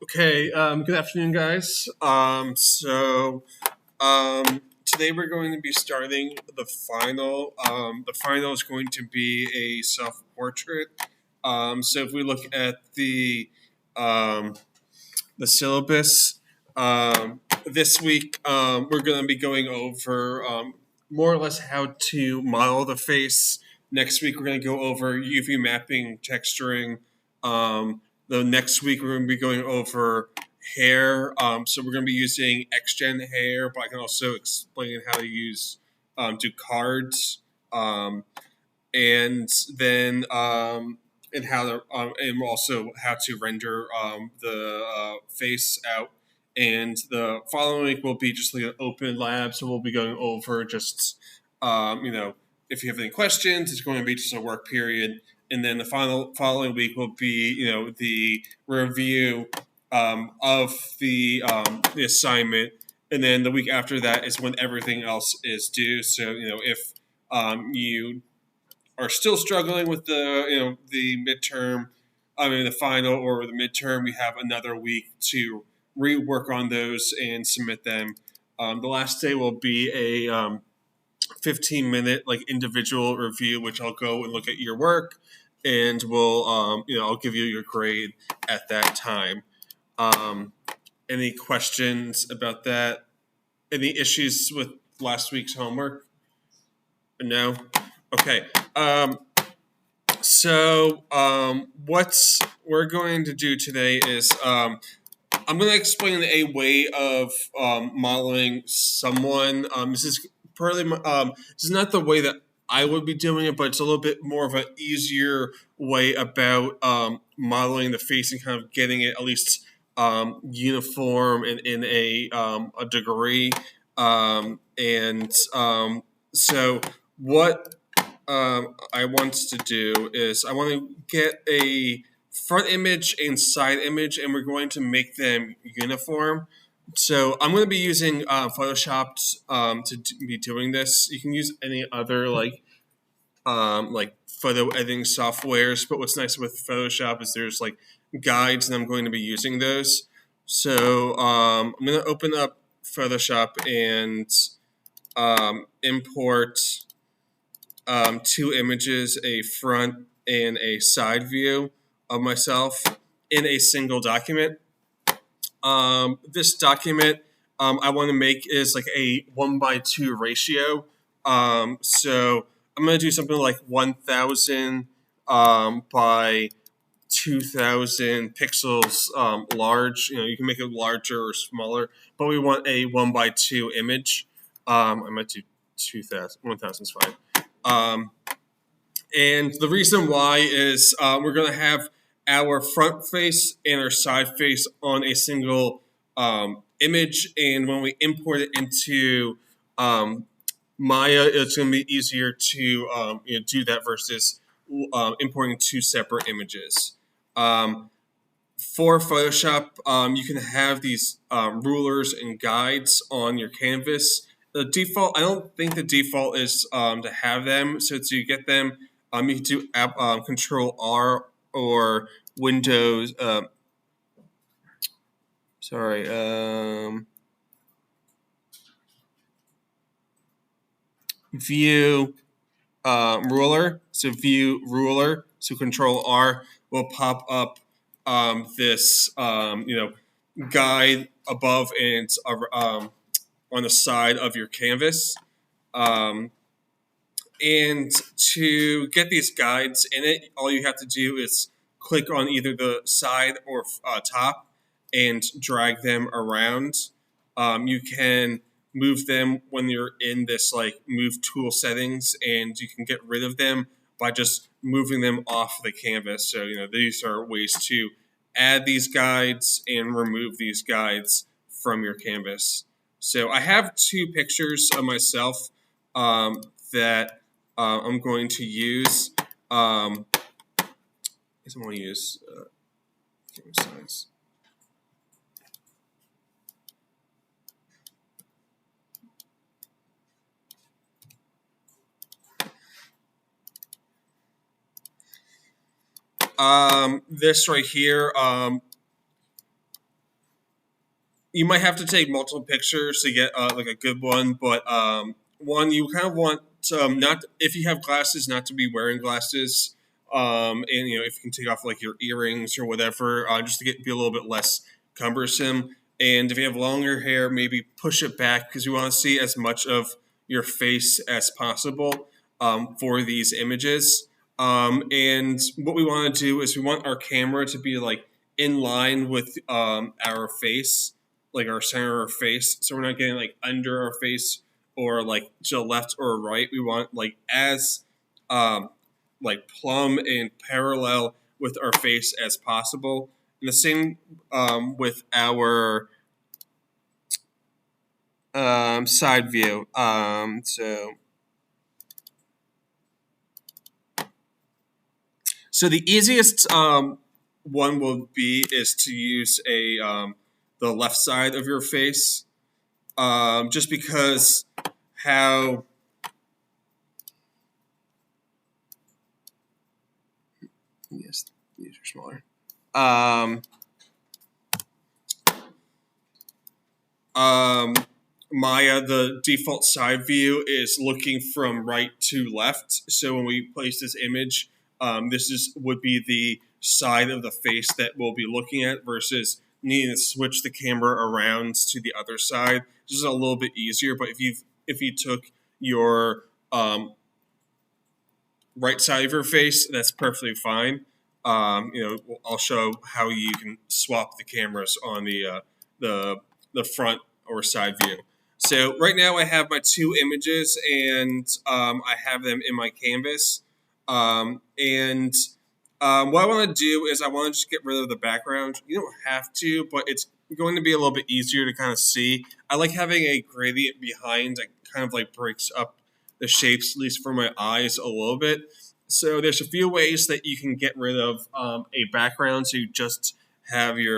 Okay, good afternoon, guys. Today we're going to be starting the final. The final is going to be a self-portrait. So if we look at um, the syllabus, this week we're going to be going over more or less how to model the face. Next week we're going to go over UV mapping, texturing. The next week we're going to be going over hair. So we're going to be using XGen hair, but I can also explain how to use do cards. And then and how to and also how to render the face out. And the following week will be just like an open lab, so we'll be going over just if you have any questions, it's going to be just a work period. And then the following week will be the review of the assignment, and then the week after that is when everything else is due. So if you are still struggling with the midterm, the final or the midterm, we have another week to rework on those and submit them. The last day will be a 15-minute like individual review, which I'll go and look at your work, and we'll I'll give you your grade at that time. Any questions about that? Any issues with last week's homework? No. Okay. What we're going to do today is I'm going to explain a way of modeling someone. This is not the way that I would be doing it, but it's a little bit more of an easier way about modeling the face and kind of getting it at least uniform and in a degree. So what I want to do is I want to get a front image and side image, and we're going to make them uniform. So I'm going to be using Photoshop be doing this. You can use any other like photo editing softwares, but what's nice with Photoshop is there's like guides, and I'm going to be using those. So I'm going to open up Photoshop and import two images, a front and a side view of myself in a single document. This document I want to make is like a 1:2 ratio. So I'm going to do something like 1,000 by 2,000 pixels large. You can make it larger or smaller, but we want a 1:2 image. I might do 2,000. 1,000 is fine. And the reason why is we're going to have our front face and our side face on a single image. And when we import it into Maya, it's going to be easier to do that versus importing two separate images. For Photoshop, you can have these rulers and guides on your canvas. The default, I don't think the default is to have them. So to get them, you can do Control R or Windows. View ruler. So view ruler. So Control R will pop up this guide above and on the side of your canvas. And to get these guides in it, all you have to do is click on either the side or top and drag them around. You can move them when you're in this like move tool settings, and you can get rid of them by just moving them off the canvas. So these are ways to add these guides and remove these guides from your canvas. So I have two pictures of myself that I'm going to use. I guess I'm going to use camera size. This right here, you might have to take multiple pictures to get like a good one, but one you kind of want not if you have glasses, not to be wearing glasses, and if you can take off like your earrings or whatever, just to be a little bit less cumbersome. And if you have longer hair, maybe push it back because you want to see as much of your face as possible for these images. And what we want to do is we want our camera to be like in line with our face, like our center of our face. So we're not getting like under our face or like to the left or right. We want like as like plumb and parallel with our face as possible. And the same with our side view. So the easiest one will be is to use the left side of your face, just because how yes, these are smaller. Maya, the default side view is looking from right to left. So when we place this image, would be the side of the face that we'll be looking at versus needing to switch the camera around to the other side. This is a little bit easier, but if you took your right side of your face, that's perfectly fine. I'll show how you can swap the cameras on the front or side view. So right now I have my two images and I have them in my canvas. What I want to do is I want to just get rid of the background. You don't have to, but it's going to be a little bit easier to kind of see. I like having a gradient behind that kind of like breaks up the shapes, at least for my eyes, a little bit. So there's a few ways that you can get rid of a background so you just have your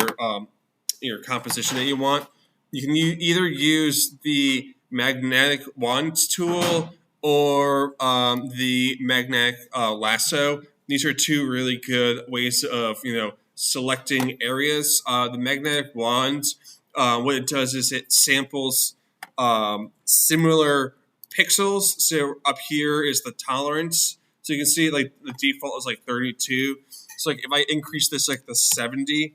composition that you want. You can either use the magnetic wands tool or the magnetic lasso. These are two really good ways of selecting areas. The magnetic wand, what it does is it samples similar pixels. So up here is the tolerance. So you can see like the default is like 32. So like if I increase this like to 70,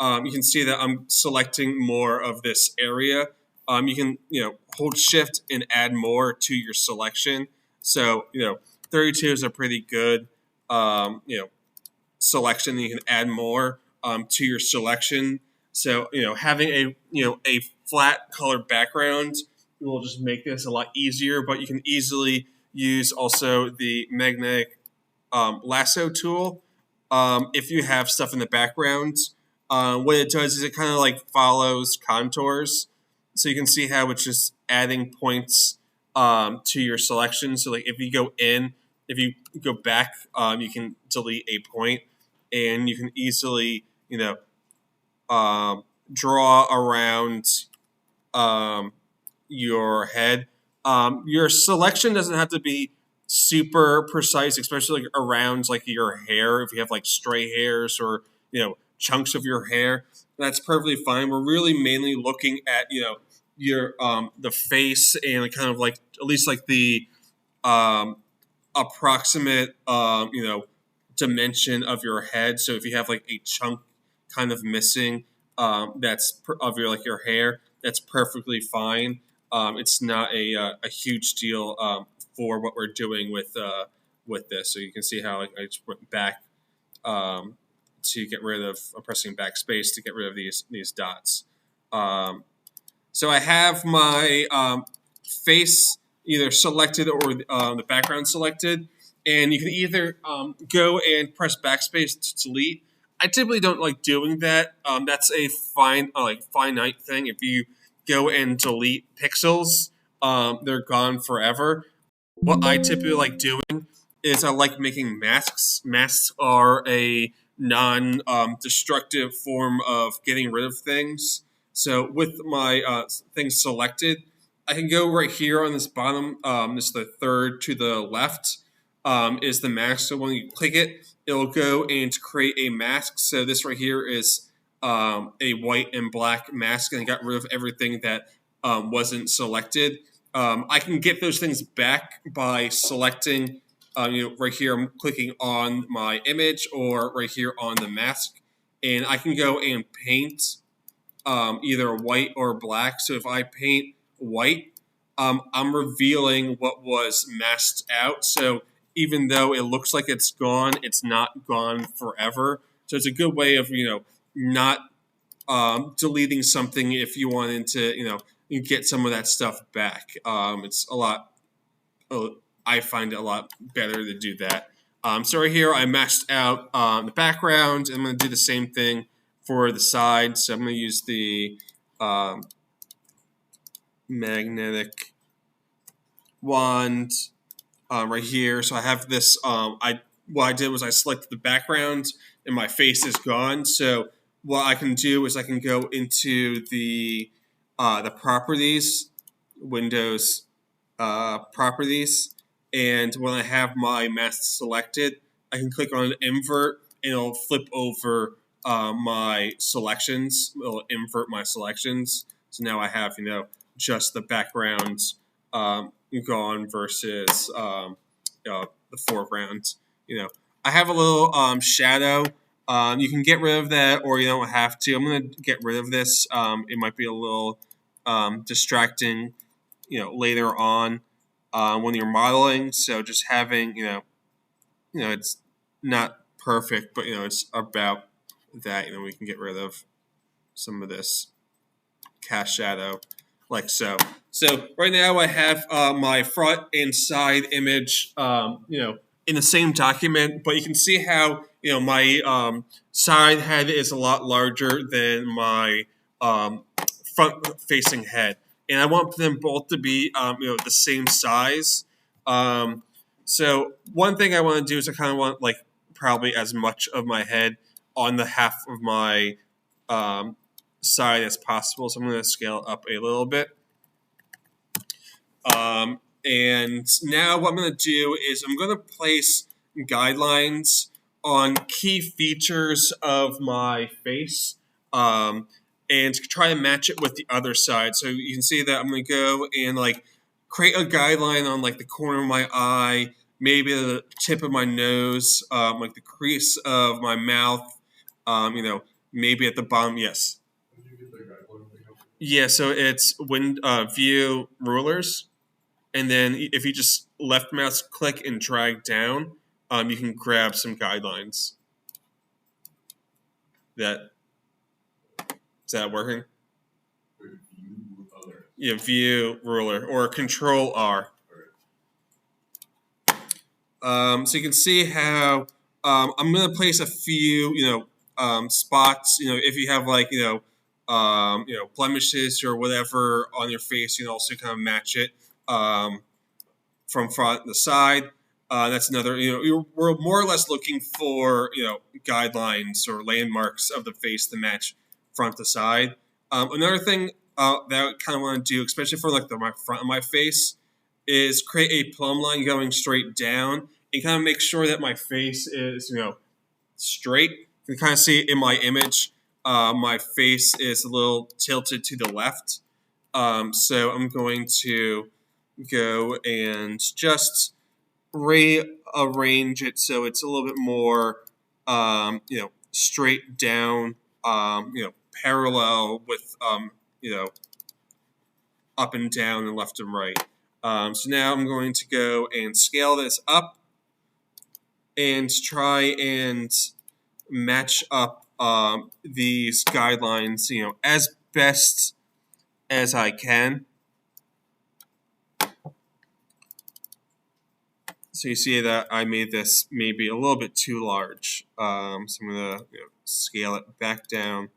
you can see that I'm selecting more of this area. You can hold shift and add more to your selection. So 32 is a pretty good selection. You can add more to your selection. So having a flat colored background will just make this a lot easier. But you can easily use also the magnetic lasso tool if you have stuff in the background. What it does is it kind of like follows contours, so you can see how it's just adding points to your selection. So like if you go back, you can delete a point, and you can easily draw around your head. Your selection doesn't have to be super precise, especially like around like your hair. If you have like stray hairs or chunks of your hair, that's perfectly fine. We're really mainly looking at your the face and kind of like at least like the approximate dimension of your head. So if you have like a chunk kind of missing of your hair, that's perfectly fine. It's not a huge deal for what we're doing with this. So you can see how I just went back to get rid of. I'm pressing backspace to get rid of these dots. So I have my face either selected or the background selected, and you can either go and press backspace to delete. I typically don't like doing that. That's a finite thing. If you go and delete pixels, they're gone forever. What I typically like doing is I like making masks. Masks are a non-destructive form of getting rid of things. So with my things selected, I can go right here on this bottom. This is the third to the left is the mask. So when you click it, it'll go and create a mask. So this right here is a white and black mask and I got rid of everything that wasn't selected. I can get those things back by selecting, right here. I'm clicking on my image or right here on the mask, and I can go and paint either white or black. So if I paint white, I'm revealing what was masked out. So even though it looks like it's gone, it's not gone forever. So it's a good way of not deleting something if you wanted to get some of that stuff back. It's a lot. I find it a lot better to do that. So right here, I masked out the background. I'm going to do the same thing for the side. So I'm going to use the um, magnetic wand right here. So I have this. What I did was I selected the background, and my face is gone. So what I can do is I can go into the properties, Windows properties, and when I have my mask selected, I can click on invert, and it'll flip over my selections. It'll invert my selections. So now I have just the background gone versus the foreground. I have a little shadow. You can get rid of that, or you don't have to. I'm going to get rid of this. It might be a little distracting, later on when you're modeling. So just having, it's not perfect, but it's about that. We can get rid of some of this cast shadow like so. So right now I have my front and side image, in the same document, but you can see how my side head is a lot larger than my front-facing head, and I want them both to be the same size. So one thing I want to do is I kind of want like probably as much of my head on the half of my um, side as possible. So I'm going to scale up a little bit. And now what I'm going to do is I'm going to place guidelines on key features of my face, and try to match it with the other side. So you can see that I'm going to go and like create a guideline on like the corner of my eye, maybe the tip of my nose, like the crease of my mouth, maybe at the bottom. Yes. Yeah, so it's view rulers, and then if you just left mouse click and drag down, you can grab some guidelines. That is that working? Yeah, view ruler or Control R. So you can see how I'm going to place a few, spots. If you have like, blemishes or whatever on your face, you can also kind of match it from front to side. That's another. We're more or less looking for guidelines or landmarks of the face to match front to side. Another thing that I kind of want to do, especially for like my front of my face, is create a plumb line going straight down and kind of make sure that my face is straight. You can kind of see in my image, my face is a little tilted to the left. So I'm going to go and just rearrange it so it's a little bit more, straight down, parallel with, up and down and left and right. So now I'm going to go and scale this up and try and match up these guidelines, as best as I can. So you see that I made this maybe a little bit too large. So I'm going to scale it back down.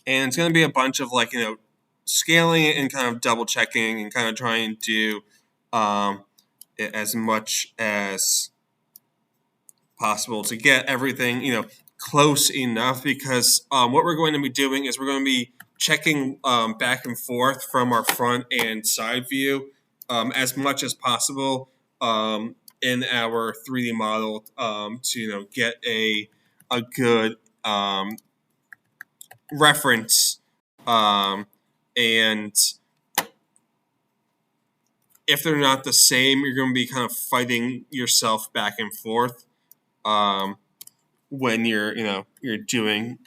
And it's going to be a bunch of like, scaling it and kind of double checking and kind of trying to it as much as possible to get everything, close enough, because what we're going to be doing is we're going to be checking back and forth from our front and side view as much as possible in our 3D model to get a good reference, and if they're not the same, you're going to be kind of fighting yourself back and forth when you're doing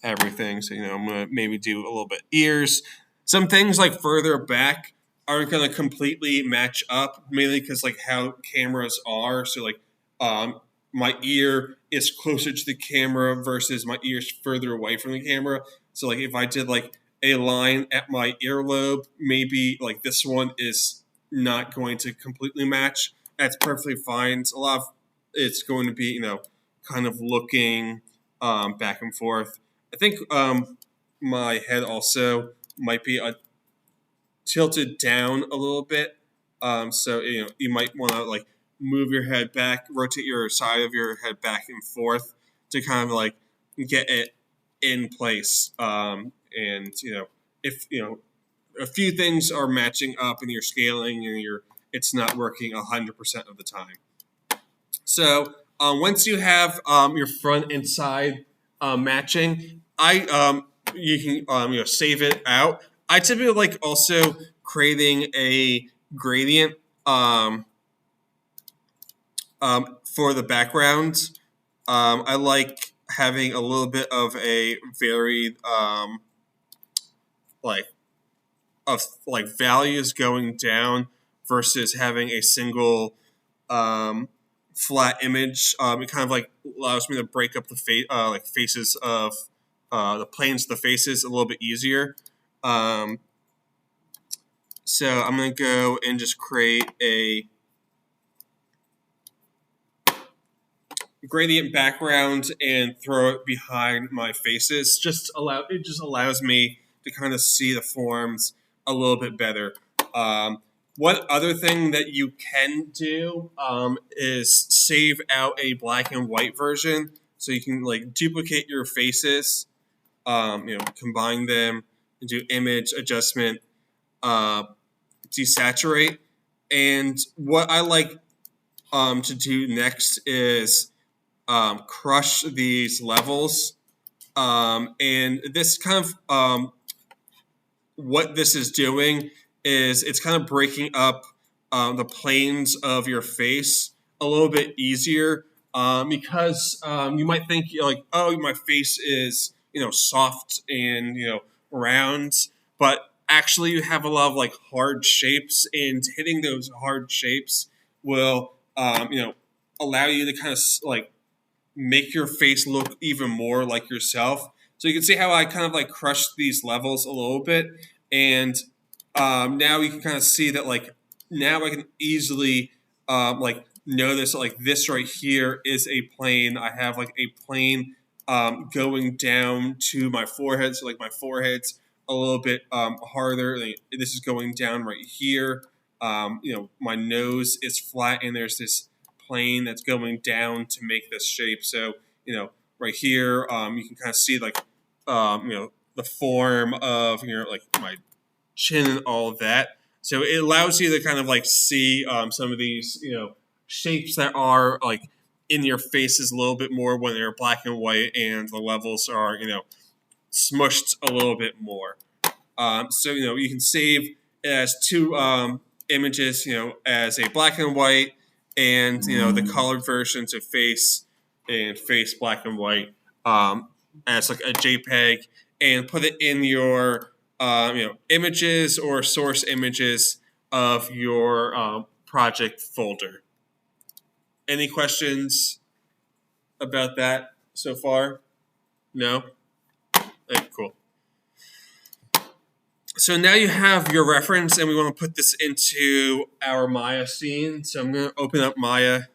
everything. So I'm gonna maybe do a little bit ears. Some things like further back aren't gonna completely match up, mainly because like how cameras are. So like my ear is closer to the camera versus my ear is further away from the camera. So like if I did like a line at my earlobe, maybe like this one is not going to completely match. That's perfectly fine. It's it's going to be kind of looking back and forth. I think my head also might be tilted down a little bit. So you might want to like move your head back, rotate your side of your head back and forth to kind of like get it in place. And if a few things are matching up and you're scaling and it's not working 100% of the time. So once you have your front and side matching, you can save it out. I typically like also creating a gradient for the background. I like having a little bit of a varied values going down versus having a single flat image. It kind of like allows me to break up the faces of the planes of the faces a little bit easier. So I'm going to go and just create a gradient background and throw it behind my faces. It just allows me to kind of see the forms a little bit better. One other thing that you can do is save out a black and white version, so you can like duplicate your faces, combine them, and do image adjustment, desaturate. And what I like to do next is crush these levels, and this kind of what this is doing is it's kind of breaking up the planes of your face a little bit easier, because you might think like, oh, my face is soft and round, but actually you have a lot of like hard shapes, and hitting those hard shapes will allow you to kind of like make your face look even more like yourself. So you can see how I kind of like crushed these levels a little bit, and now you can kind of see that like now I can easily like notice like this right here is a plane. I have like a plane going down to my forehead, so like my forehead's a little bit harder. Like, this is going down right here. My nose is flat, and there's this plane that's going down to make this shape. So right here you can kind of see like the form of like my chin and all of that. So it allows you to kind of like see some of these shapes that are like in your faces a little bit more when they're black and white, and the levels are smushed a little bit more. So you can save it as two images, as a black and white, and the colored versions of face and face black and white, as like a JPEG, and put it in your images or source images of your project folder. Any questions about that so far? No? Okay, cool. So now you have your reference, and we want to put this into our Maya scene. So I'm going to open up Maya.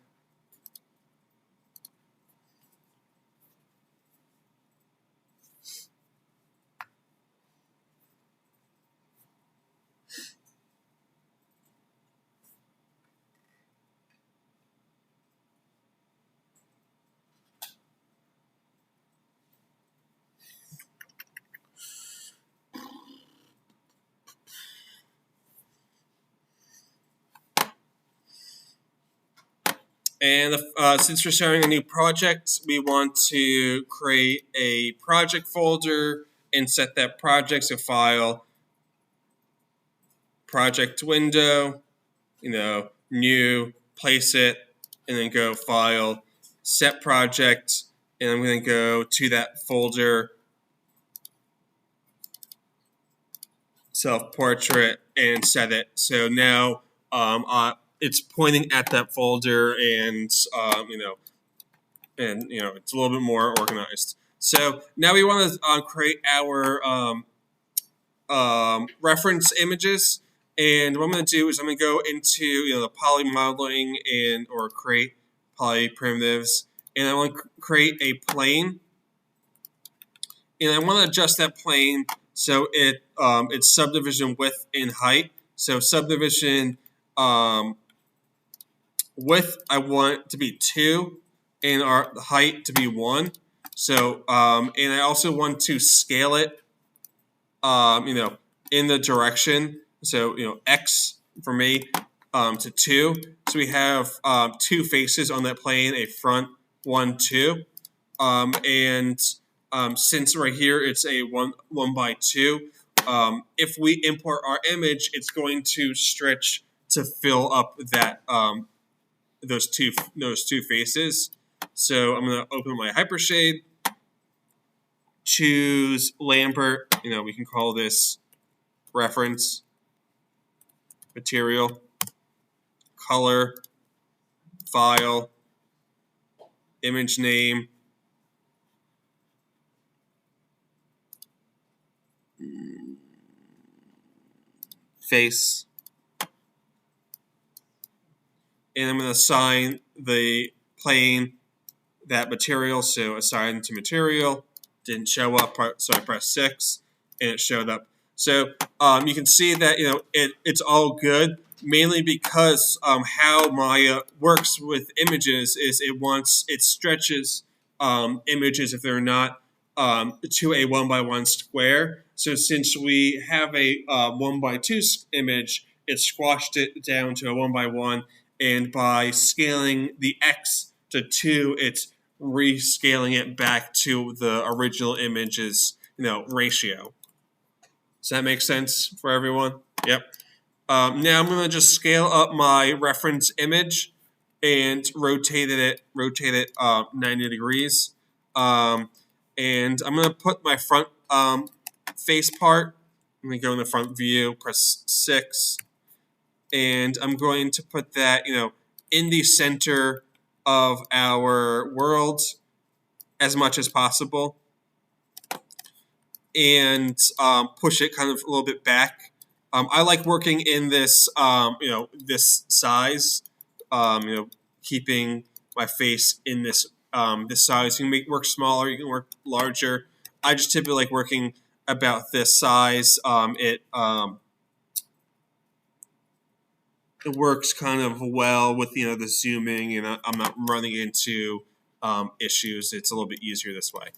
And since we're starting a new project, we want to create a project folder and set that project. So file, project window, new, place it, and then go file, set project, and I'm going to go to that folder, self-portrait, and set it. So now it's pointing at that folder, and it's a little bit more organized. So now we want to create our reference images. And what I'm going to do is I'm going to go into the poly modeling or create poly primitives, and I want to create a plane, and I want to adjust that plane so it's subdivision width and height. So subdivision width I want to be 2, and our height to be 1. So and I also want to scale it in the direction. So, X for me to 2. So we have 2 faces on that plane, a front, 1, 2. And since right here it's a 1 by 2, if we import our image, it's going to stretch to fill up that those two faces. So I'm going to open my Hypershade, choose Lambert. We can call this reference, material, color, file, image name, face, and I'm going to assign the plane that material. So assign to material, didn't show up, so I pressed 6, and it showed up. So you can see that it's all good, mainly because how Maya works with images is it stretches images if they're not to a 1 by 1 square. So since we have a 1 by 2 image, it squashed it down to a 1 by 1, and by scaling the X to 2, it's rescaling it back to the original image's ratio. Does that make sense for everyone? Yep. Now I'm going to just scale up my reference image and rotate it 90 degrees. And I'm going to put my front face part. I'm going to go in the front view, press 6, and I'm going to put that in the center of our world as much as possible, and push it kind of a little bit back. I like working in this, this size, keeping my face in this size. You can work smaller, you can work larger. I just typically like working about this size. It works kind of well with the zooming, and I'm not running into issues. It's a little bit easier this way.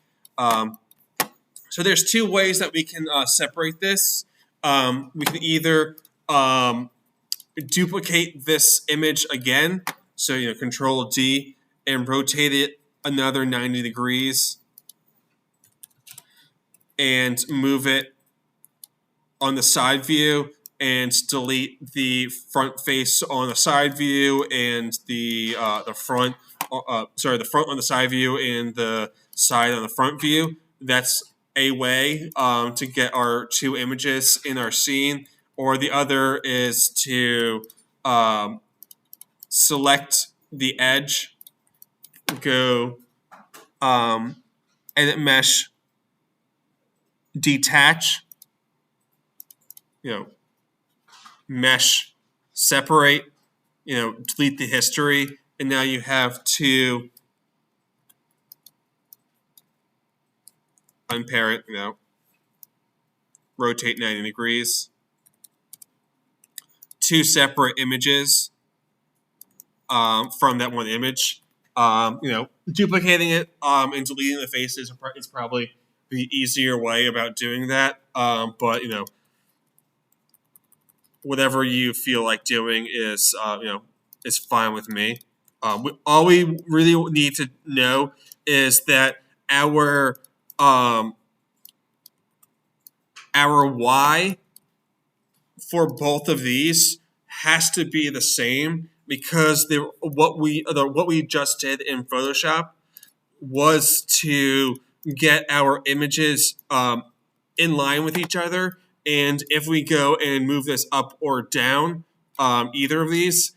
So there's 2 ways that we can separate this. We can either duplicate this image again, so Control D, and rotate it another 90 degrees, and move it on the side view, and delete the front face on the side view, and the front. The front on the side view and the side on the front view. That's a way to get our 2 images in our scene. Or the other is to select the edge, go edit mesh, detach, mesh, separate, delete the history, and now you have 2 unpair it, rotate 90 degrees. 2 separate images from that one image. Duplicating it and deleting the faces is probably the easier way about doing that. But whatever you feel like doing is is fine with me. All we really need to know is that um, our y for both of these has to be the same because what we just did in Photoshop was to get our images in line with each other. And if we go and move this up or down, either of these,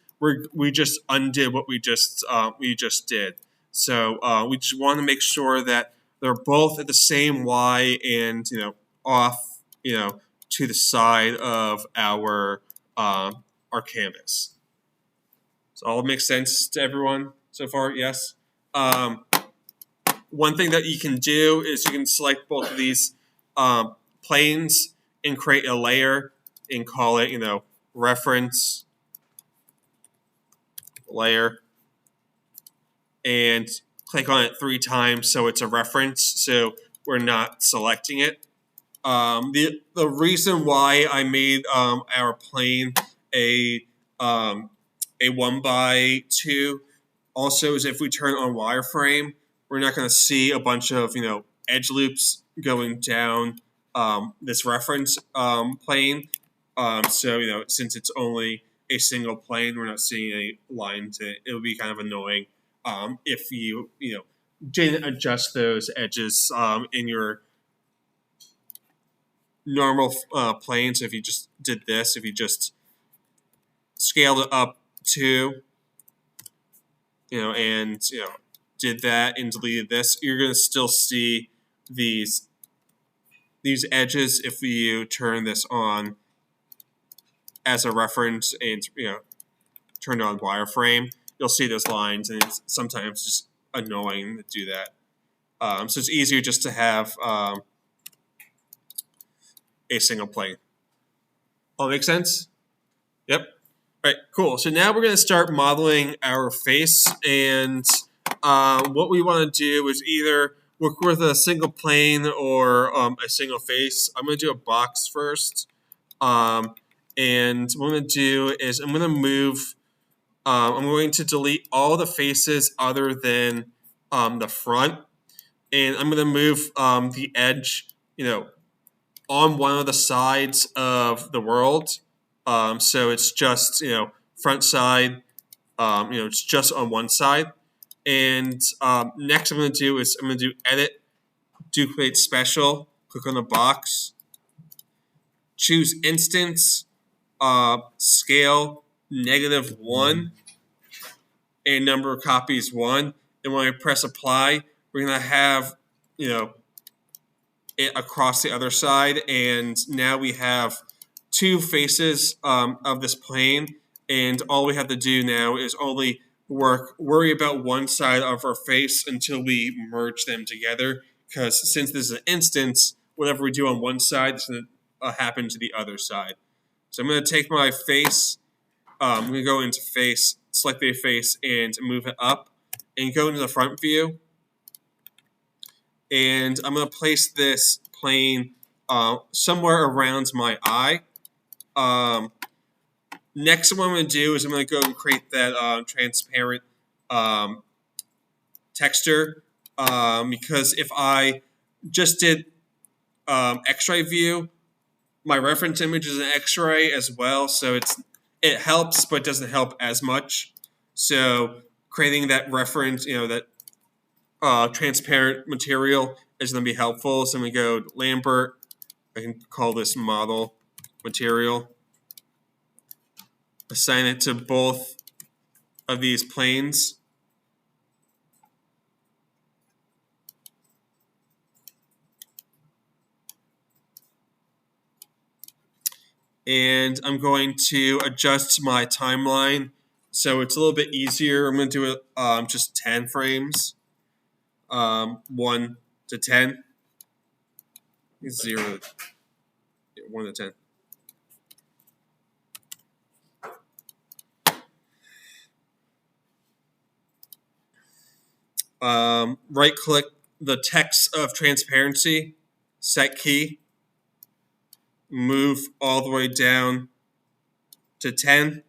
we just undid what we just did. So we just want to make sure that they're both at the same y and off to the side of our canvas. So all makes sense to everyone so far. Yes. One thing that you can do is you can select both of these planes and create a layer and call it, reference layer, and click on it 3 times so it's a reference. So we're not selecting it. The reason why I made our plane a 1x2 also is if we turn on wireframe, we're not going to see a bunch of edge loops going down this reference plane. So since it's only a single plane, we're not seeing any lines in it. It would be kind of annoying if you didn't adjust those edges in your normal plane. So if you just did this, if you just scaled it up to and did that and deleted this, you're going to still see these edges if you turn this on as a reference and turn on wireframe. You'll see those lines, and it's sometimes just annoying to do that. So it's easier just to have a single plane. All make sense? Yep. All right, cool. So now we're going to start modeling our face, and what we want to do is either work with a single plane or a single face. I'm going to do a box first, and what I'm going to do is I'm going to move. I'm going to delete all the faces other than the front, and I'm going to move the edge, on one of the sides of the world. So it's just front side. It's just on one side. And next, I'm going to do is I'm going to do edit, duplicate special. Click on the box. Choose instance, scale -1, and number of copies 1. And when I press apply, we're going to have it across the other side, and now we have 2 faces of this plane, and all we have to do now is only worry about one side of our face until we merge them together, because since this is an instance, whatever we do on one side is going to happen to the other side. So I'm going to take my face, I'm going to go into face, select the face, and move it up, and go into the front view. And I'm going to place this plane somewhere around my eye. Next, what I'm going to do is I'm going to go and create that transparent texture, because if I just did X-ray view, my reference image is an X-ray as well, so it helps, but doesn't help as much. So creating that reference, that transparent material is going to be helpful. So I'm going to go Lambert. I can call this model material. Assign it to both of these planes. And I'm going to adjust my timeline so it's a little bit easier. I'm going to do it just 10 frames. 1 to 10. 0, 1 to 10. Right click the text of transparency, set key, move all the way down to 10.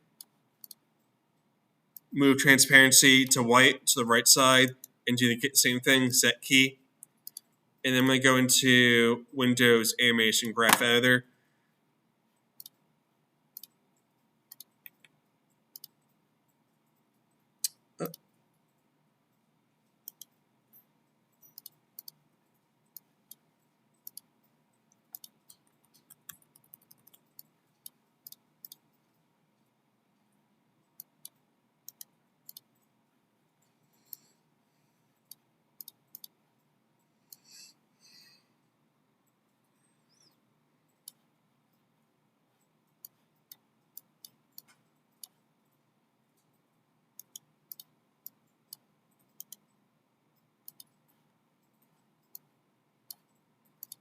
move transparency to white to the right side, and do the same thing, set key. And then I'm going to go into Windows Animation Graph Editor.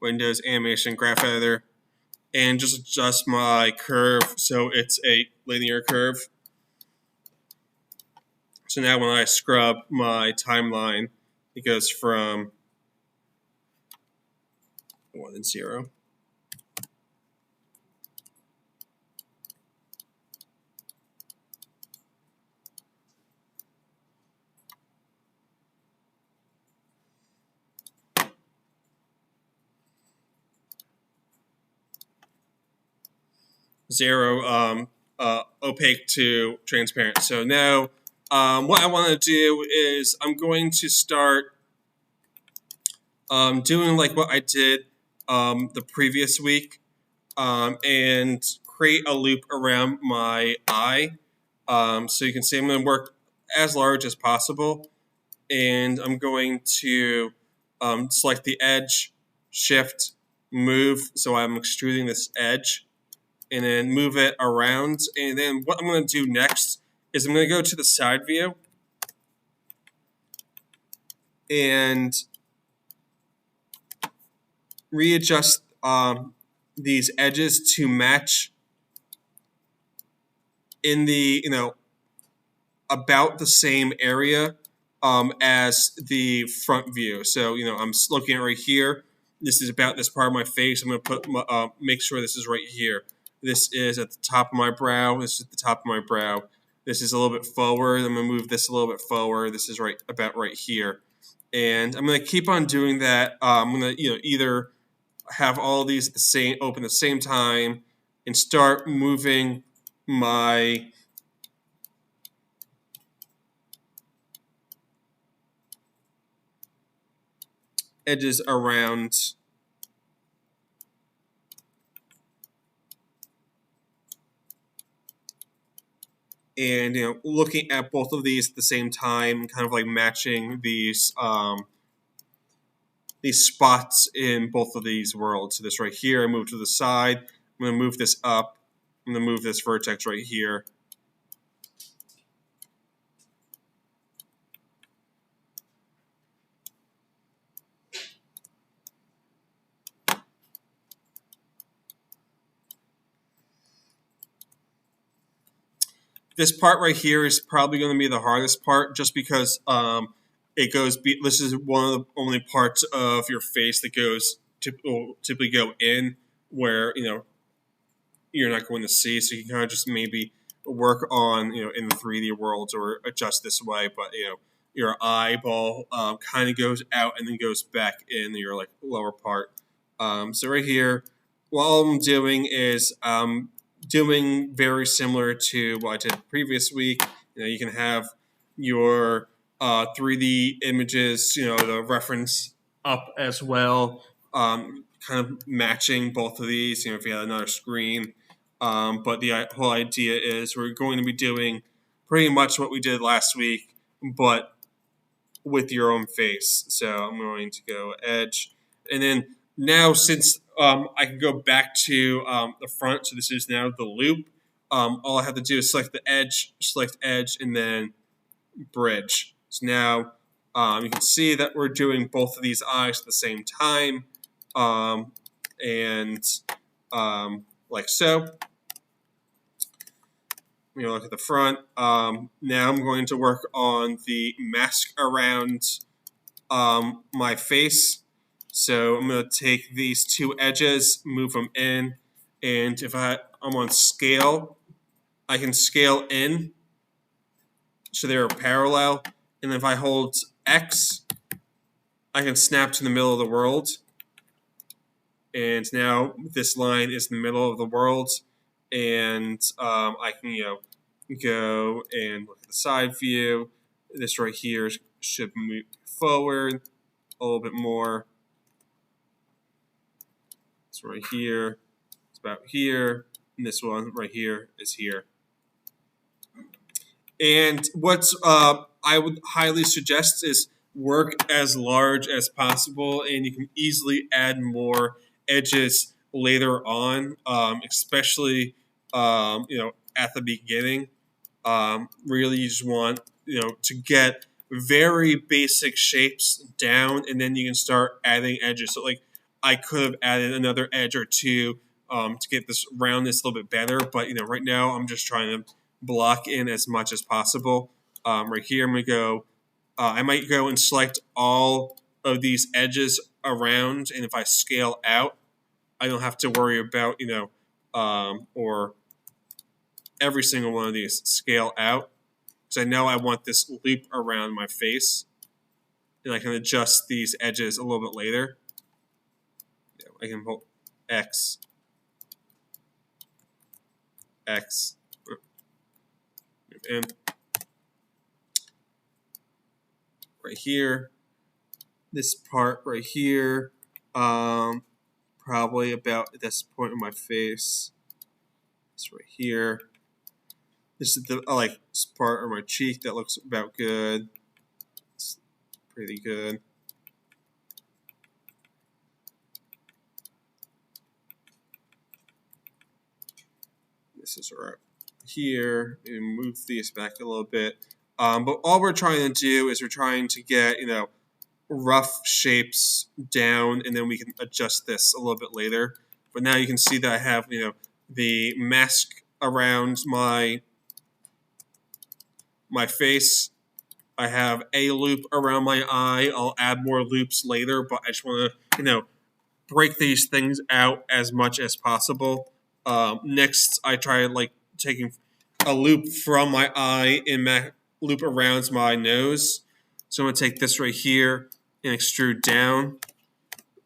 Windows Animation Graph Editor, and just adjust my curve so it's a linear curve. So now when I scrub my timeline, it goes from 1 and 0. Opaque to transparent. So now what I want to do is I'm going to start doing like what I did the previous week, and create a loop around my eye. So you can see I'm going to work as large as possible, and I'm going to select the edge, shift, move, so I'm extruding this edge, and then move it around. And then what I'm going to do next is I'm going to go to the side view and readjust these edges to match in the, about the same area as the front view. So, I'm looking at right here. This is about this part of my face. I'm going to make sure this is right here. This is at the top of my brow. This is at the top of my brow. This is a little bit forward. I'm going to move this a little bit forward. This is about right here. And I'm going to keep on doing that. I'm going to, either have all of these open at the same time and start moving my edges around and looking at both of these at the same time, kind of like matching these spots in both of these worlds. So this right here, I move to the side. I'm going to move this up. I'm going to move this vertex right here. This part right here is probably going to be the hardest part, just because it goes. This is one of the only parts of your face that goes typically go in where you're not going to see. So you can kind of just maybe work on in the 3D worlds or adjust this way, but your eyeball kind of goes out and then goes back in your like lower part. So right here, what I'm doing is doing very similar to what I did the previous week. You can have your 3D images, the reference up as well, kind of matching both of these, if you had another screen. But the whole idea is we're going to be doing pretty much what we did last week, but with your own face. So I'm going to go edge. And then now, since I can go back to the front, so this is now the loop, all I have to do is select edge, and then bridge. So now you can see that we're doing both of these eyes at the same time, and like so. Look at the front. Now I'm going to work on the mask around my face. So I'm going to take these two edges, move them in, and if I'm on scale, I can scale in. so they're parallel. And if I hold X, I can snap to the middle of the world. And now this line is the middle of the world. And I can, go and look at the side view. This right here should move forward a little bit more. It's right here. It's about here. And this one right here is here. And what I would highly suggest is work as large as possible, and you can easily add more edges later on, especially at the beginning. Really, you just want to get very basic shapes down, and then you can start adding edges. So, like, I could have added another edge or two to get this roundness a little bit better, but right now I'm just trying to block in as much as possible. Right here, I'm gonna go. I might go and select all of these edges around, and if I scale out, I don't have to worry about or every single one of these scale out, because I know I want this loop around my face, and I can adjust these edges a little bit later. I can hold X, and right here, this part right here, probably about this point of my face. This right here. This is the this part of my cheek that looks about good. It's pretty good. This is right here, and move these back a little bit. But all we're trying to do is we're trying to get rough shapes down, and then we can adjust this a little bit later. But now you can see that I have the mask around my face. I have a loop around my eye. I'll add more loops later, but I just want to break these things out as much as possible. Next, I try taking a loop from my eye and loop around my nose. So I'm going to take this right here and extrude down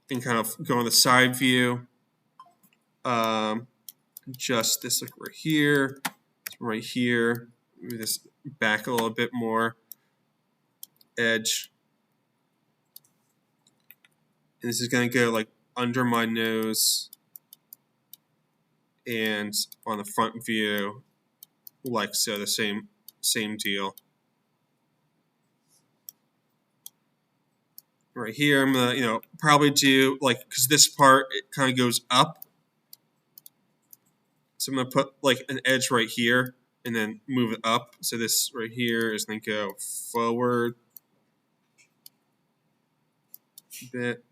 and kind of go on the side view. Adjust this right here. Move this back a little bit more. Edge. And this is going to go under my nose and on the front view, like so, the same deal. Right here, I'm gonna probably do because this part it kind of goes up, so I'm gonna put an edge right here and then move it up. So this right here is gonna go forward a bit.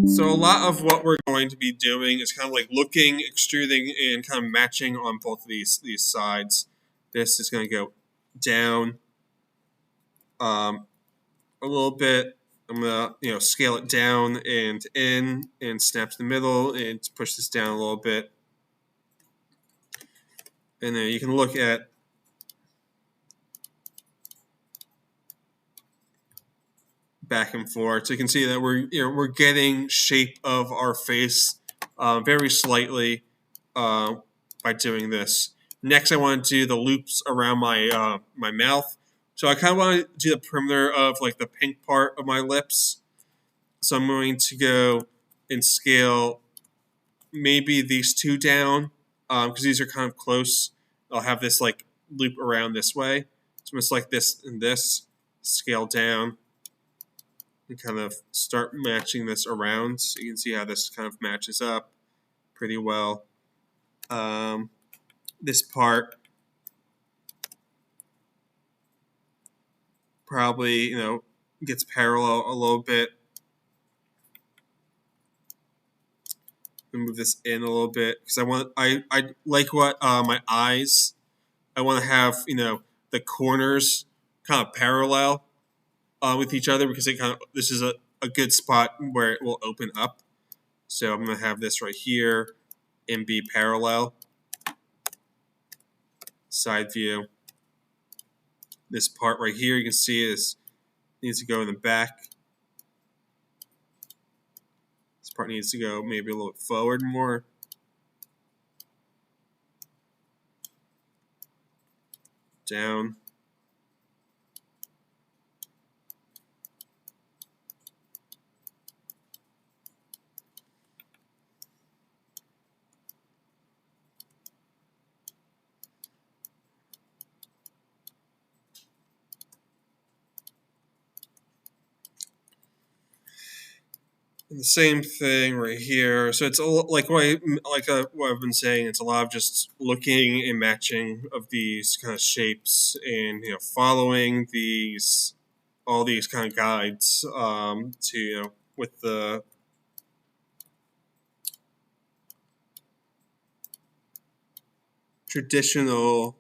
So a lot of what we're going to be doing is kind of looking, extruding, and kind of matching on both of these sides. This is going to go down a little bit. I'm going to scale it down and in and snap to the middle and push this down a little bit. And then you can look at back and forth. So you can see that we're getting shape of our face very slightly by doing this. Next, I want to do the loops around my my mouth. So I kind of want to do the perimeter of the pink part of my lips. So I'm going to go and scale maybe these two down because these are kind of close. I'll have this loop around this way. So it's like this and this. Scale down. And kind of start matching this around, so you can see how this kind of matches up pretty well. This part probably gets parallel a little bit. And move this in a little bit because I like what my eyes. I want to have the corners kind of parallel. with each other because this is a good spot where it will open up. So I'm going to have this right here and be parallel. Side view. This part right here, you can see is needs to go in the back. This part needs to go maybe a little bit forward more. Down. And the same thing right here. So it's like what I've been saying. It's a lot of just looking and matching of these kind of shapes, and following all these kind of guides to with the traditional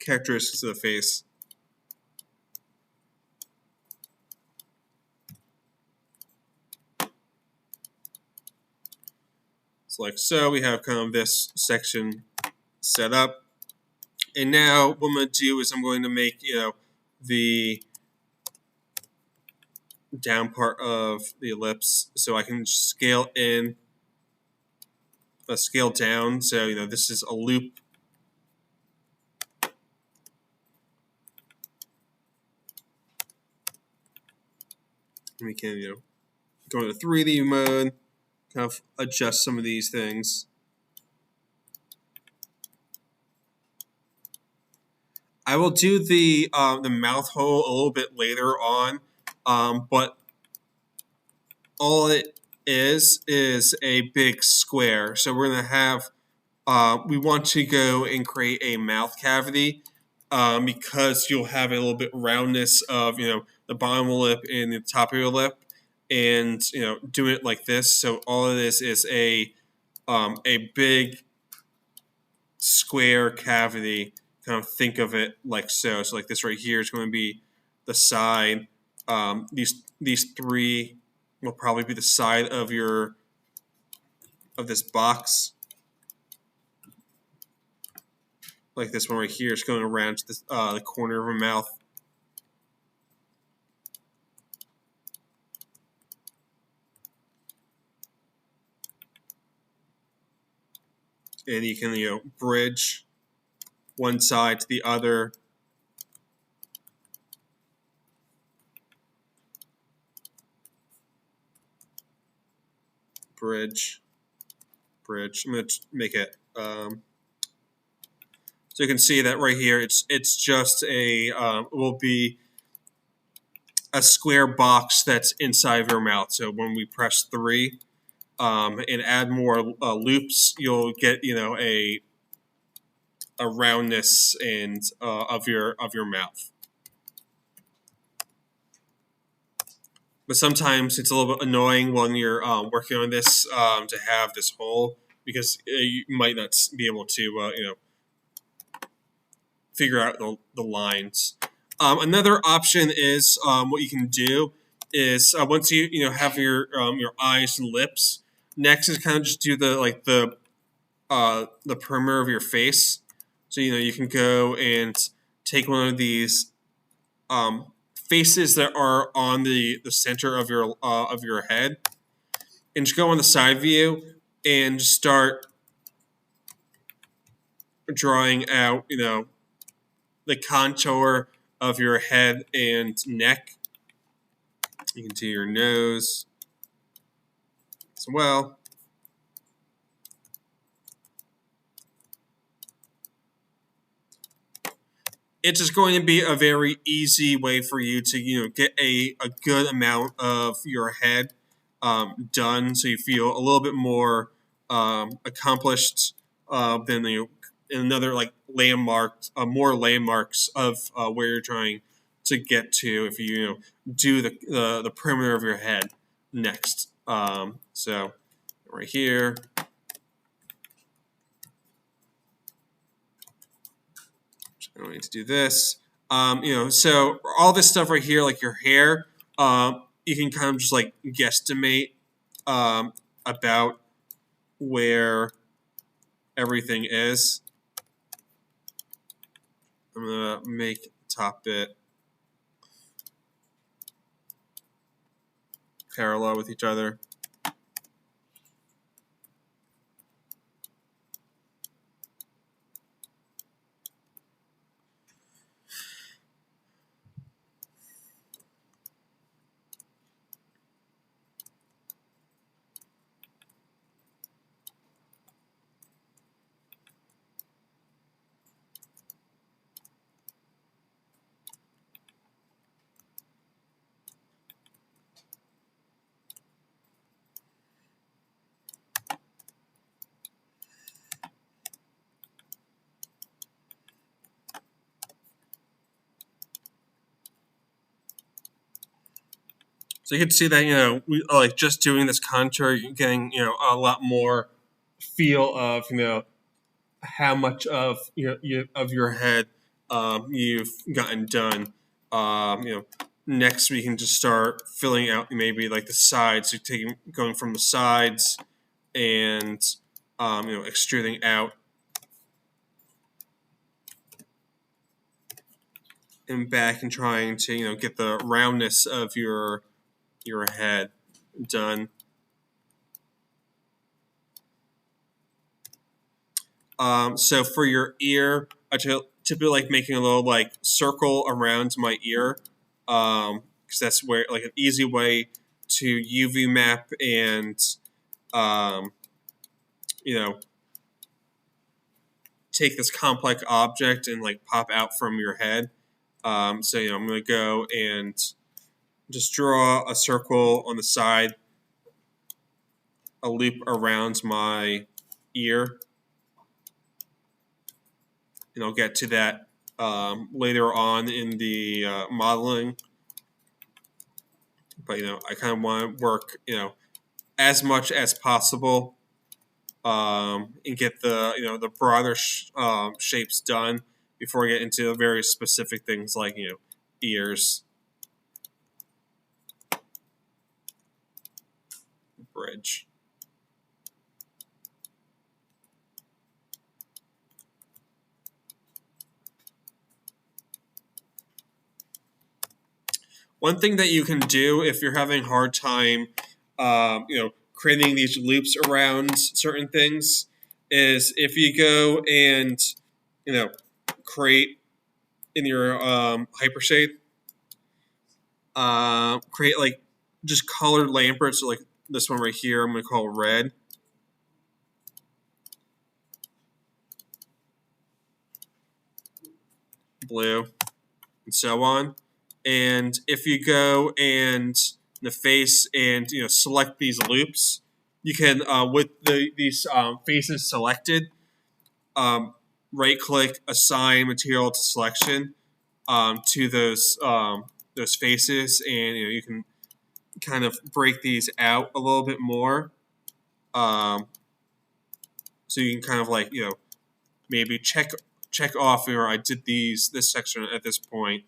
characteristics of the face. So like so, we have kind of this section set up. And now what I'm going to do is I'm going to make, the down part of the ellipse so I can scale in, scale down. So, this is a loop. And we can, go into 3D mode, kind of adjust some of these things. I will do the mouth hole a little bit later on, but all it is a big square. So we're going to have, we want to go and create a mouth cavity because you'll have a little bit roundness of, the bottom of the lip and the top of your lip, and, do it like this. So all of this is a big square cavity. Kind of think of it like so. So like this right here is going to be the side. These three will probably be the side of this box. Like this one right here is going around to the corner of her mouth. And you can bridge one side to the other. Bridge. I'm going to make it. So you can see that right here, it's just will be a square box that's inside of your mouth. So when we press 3 and add more loops, you'll get a roundness and of your mouth. But sometimes it's a little bit annoying when you're working on this to have this hole, because you might not be able to figure out the lines. Another option is what you can do is once you have your eyes and lips. Next is kind of just do the perimeter of your face. So you can go and take one of these faces that are on the center of your head, and just go on the side view and just start drawing out the contour of your head and neck. You can do your nose as well. It's just going to be a very easy way for you to get a good amount of your head done, so you feel a little bit more accomplished than another like more landmarks of where you're trying to get to if you do the perimeter of your head next. So right here. I'm going to do this. So all this stuff right here, like your hair, you can kind of just like guesstimate about where everything is. I'm gonna make the top bit parallel with each other. So you can see that we like just doing this contour, you're getting a lot more feel of how much of of your head you've gotten done. Next we can just start filling out maybe like the sides. So taking going from the sides and extruding out and back and trying to get the roundness of your head done. So for your ear, I typically like making a little like circle around my ear, because that's where like an easy way to UV map and um, you know take this complex object and like pop out from your head. So I'm gonna go and just draw a circle on the side, a loop around my ear, and I'll get to that later on in the modeling. But I kind of want to work as much as possible, and get the the broader shapes done before I get into very specific things like ears, bridge. One thing that you can do if you're having a hard time, creating these loops around certain things, is if you go and create in your hypershade, create like just colored lamperts, so like this one right here, I'm going to call red. Blue, and so on. And if you go and the face and select these loops, you can with these faces selected, right click, assign material to selection to those faces, and you can kind of break these out a little bit more. So you can kind of like maybe check off, or I did this section at this point.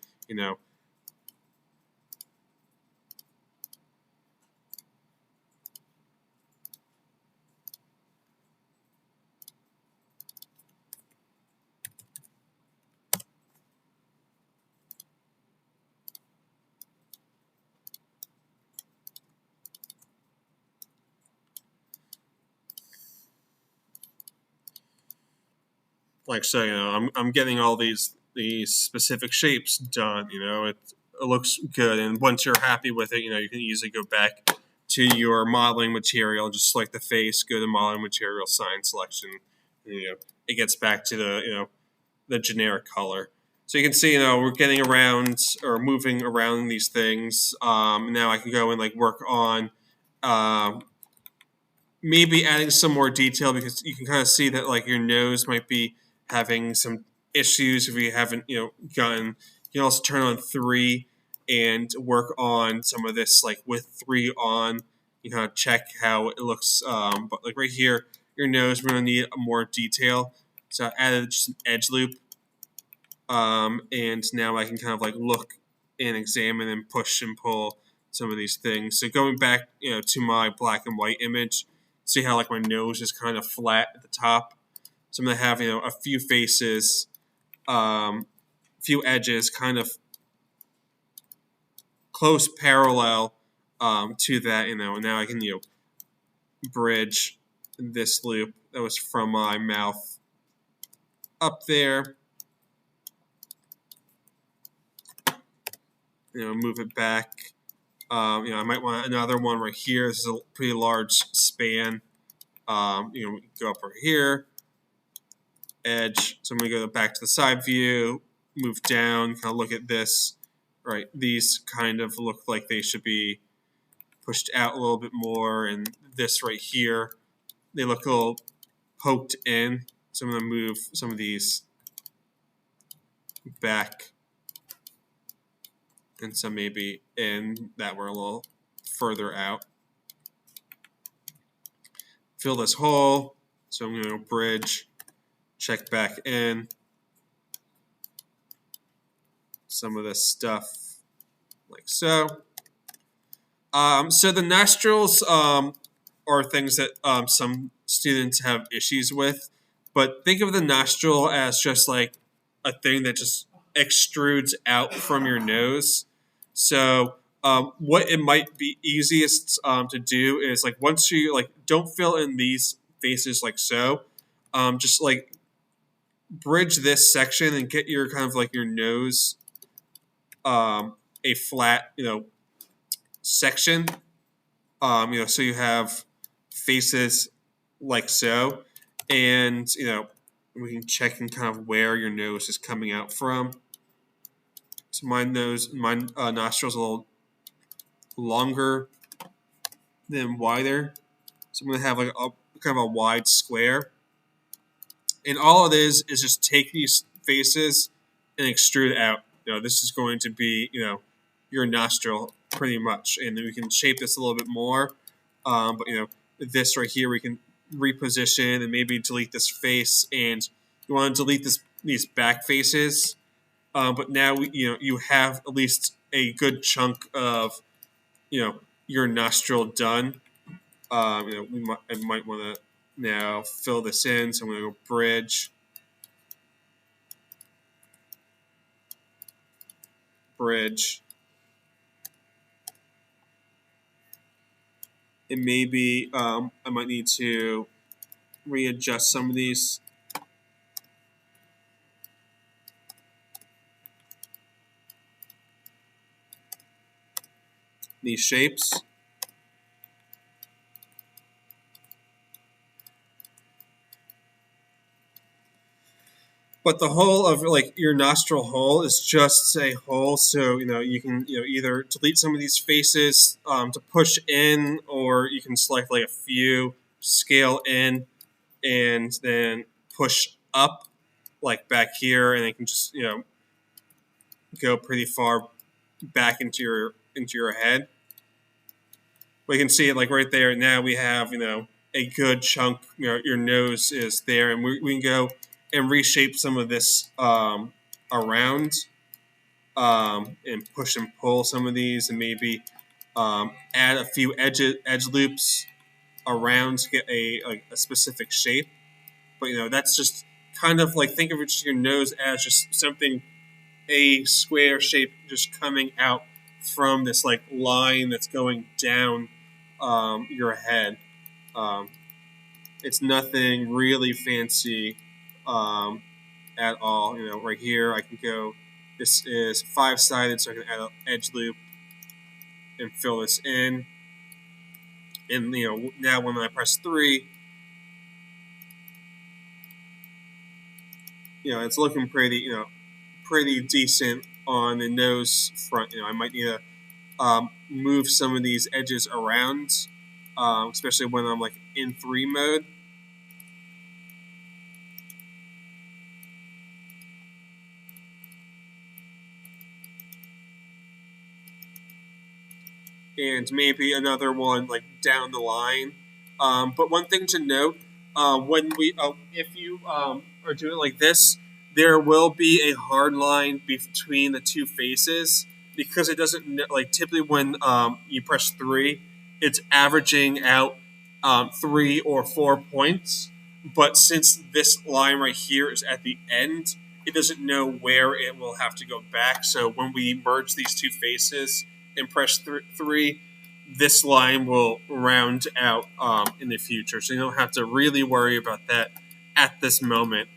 Like so, I'm getting all these specific shapes done. It looks good, and once you're happy with it, you can easily go back to your modeling material, just select the face, go to modeling material, sign selection, and, it gets back to the generic color. So you can see, we're getting around or moving around these things. Now I can go and like work on maybe adding some more detail, because you can kind of see that like your nose might be having some issues if you haven't gotten. You can also turn on 3 and work on some of this like with 3 on. You kind of check how it looks, but like right here, your nose, we're going to need more detail, so I added just an edge loop And now I can kind of like look and examine and push and pull some of these things. So going back, to my black and white image, see how like my nose is kind of flat at the top. So I'm gonna have a few faces, few edges, kind of close parallel to that. And now I can bridge this loop that was from my mouth up there. Move it back. I might want another one right here. This is a pretty large span. We go up over here, edge. So I'm going to go back to the side view, move down, kind of look at this. Right, these kind of look like they should be pushed out a little bit more, and this right here, they look a little poked in. So I'm going to move some of these back, and some maybe in that were a little further out. Fill this hole. So I'm going to bridge, check back in. Some of this stuff like so. So the nostrils are things that some students have issues with, but think of the nostril as just like a thing that just extrudes out from your nose. So what it might be easiest to do is like once you like don't fill in these faces like so, just like bridge this section and get your kind of like your nose a flat section. So you have faces like so, and we can check and kind of where your nose is coming out from. So my nostrils a little longer than wider. So I'm going to have like a kind of a wide square. And all it is just take these faces and extrude it out. This is going to be, your nostril pretty much. And then we can shape this a little bit more. But, this right here, we can reposition and maybe delete this face. And you want to delete these back faces. But now, you have at least a good chunk of, your nostril done. I might want to now fill this in. So I'm going to go bridge. And maybe I might need to readjust some of these shapes. But the hole of like your nostril hole is just a hole, so you can either delete some of these faces to push in, or you can select like a few, scale in, and then push up like back here, and it can just go pretty far back into your head. But you can see it like right there. Now we have a good chunk. Your nose is there, and we can go and reshape some of this around, and push and pull some of these, and maybe add a few edge loops around to get a specific shape. But that's just kind of like, think of your nose as just something, a square shape just coming out from this like line that's going down your head. It's nothing really fancy at all. Right here I can go, this is 5-sided, so I can add an edge loop and fill this in. And now when I press 3, it's looking pretty decent on the nose front. I might need to move some of these edges around, especially when I'm like in 3 mode. And maybe another one like down the line. But one thing to note, when we if you are doing it like this, there will be a hard line between the two faces because it doesn't like typically when you press 3, it's averaging out 3 or 4 points. But since this line right here is at the end, it doesn't know where it will have to go back. So when we merge these two faces and press 3, this line will round out in the future. So you don't have to really worry about that at this moment.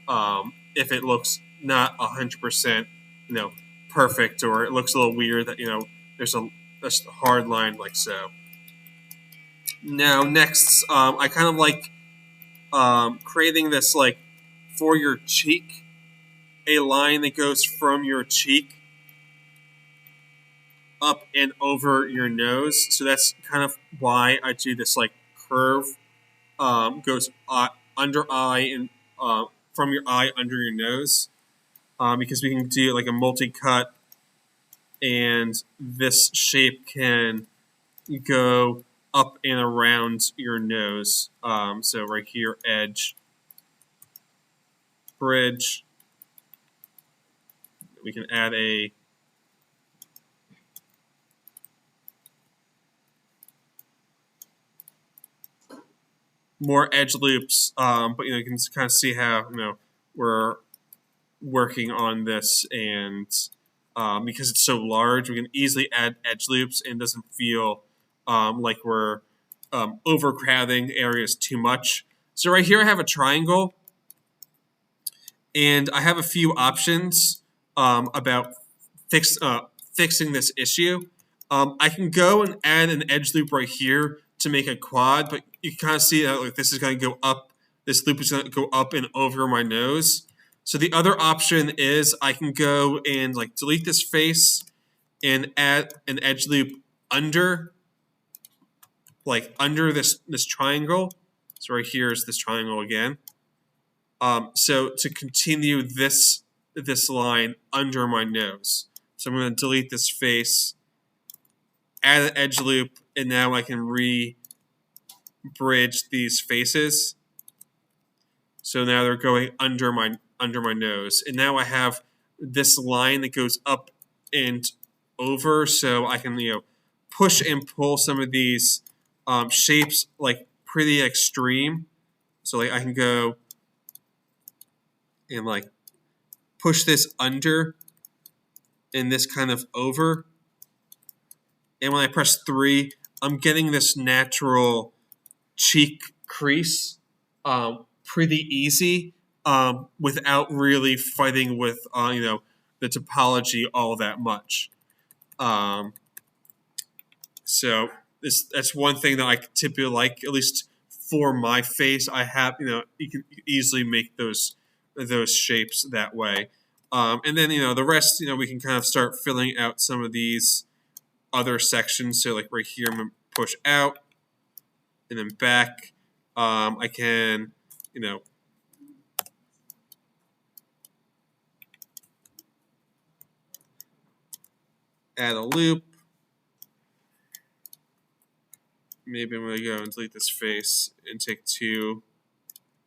If it looks not 100%, perfect, or it looks a little weird that there's a hard line like so. Now next, I kind of like creating this like for your cheek, a line that goes from your cheek up and over your nose. So that's kind of why I do this like curve, goes under eye and from your eye under your nose, because we can do like a multi-cut, and this shape can go up and around your nose. So right here, edge, bridge. We can add a more edge loops, but you can kind of see how we're working on this, and because it's so large, we can easily add edge loops and it doesn't feel like we're overcrowding areas too much. So right here I have a triangle, and I have a few options about fixing this issue. I can go and add an edge loop right here to make a quad, but you can kind of see that like this is going to go up. This loop is going to go up and over my nose. So the other option is I can go and like delete this face and add an edge loop under, like under this triangle. So right here is this triangle again. So to continue this line under my nose. So I'm going to delete this face, add an edge loop, and now I can bridge these faces. So now they're going under my nose, and now I have this line that goes up and over. So I can push and pull some of these shapes like pretty extreme. So like I can go and like push this under and this kind of over. And when I press 3, I'm getting this natural cheek crease pretty easy, without really fighting with the topology all that much. So that's one thing that I typically like, at least for my face. I have you can easily make those shapes that way. And then the rest we can kind of start filling out some of these other sections. So like right here, I'm gonna push out and then back. I can add a loop. Maybe I'm gonna go and delete this face and take 2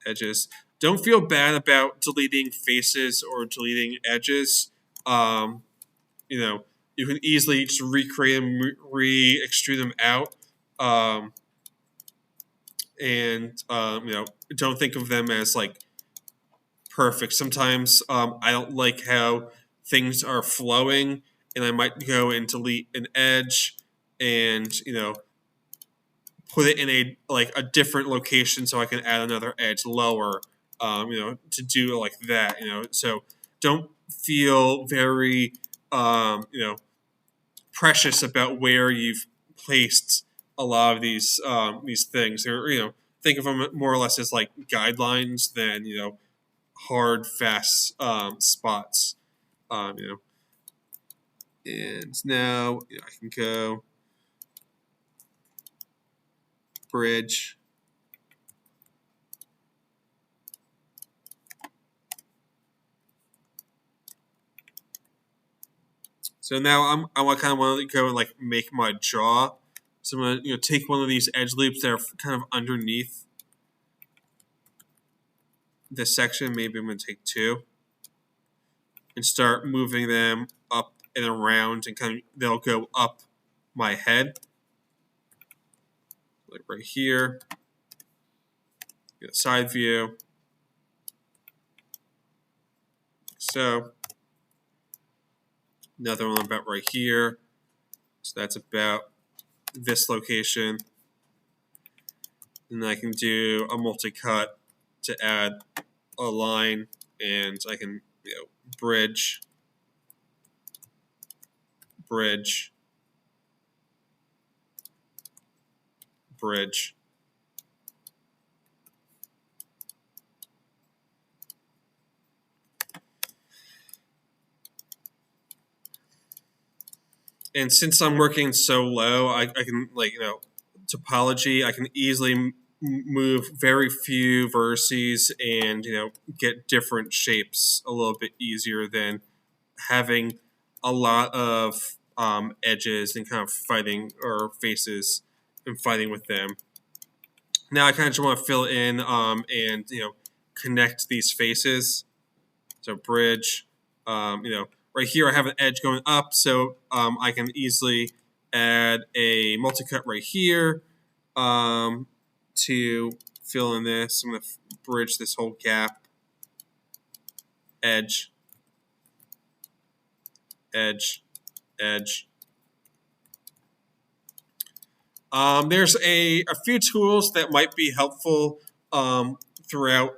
edges. Don't feel bad about deleting faces or deleting edges. You can easily just recreate them, re-extrude them out, and don't think of them as like perfect. Sometimes I don't like how things are flowing, and I might go and delete an edge and put it in a different location so I can add another edge lower, to do like that, So don't feel very, precious about where you've placed a lot of these things. Or think of them more or less as like guidelines than hard, fast spots. And now I can go bridge. So now I kind of want to go and like make my jaw. So I'm gonna take one of these edge loops that are kind of underneath this section. Maybe I'm gonna take 2. and start moving them up and around, and kind of they'll go up my head, like right here. Get a side view, like so. Another one about right here. So that's about this location. And I can do a multi-cut to add a line, and I can bridge, bridge, bridge. And since I'm working so low, I can topology. I can easily move very few vertices and get different shapes a little bit easier than having a lot of edges and kind of fighting, or faces and fighting with them. Now I kind of just want to fill in and connect these faces. So bridge, right here I have an edge going up, so I can easily add a multi-cut right here to fill in this. I'm going to bridge this whole gap. Edge, edge, edge. There's a few tools that might be helpful throughout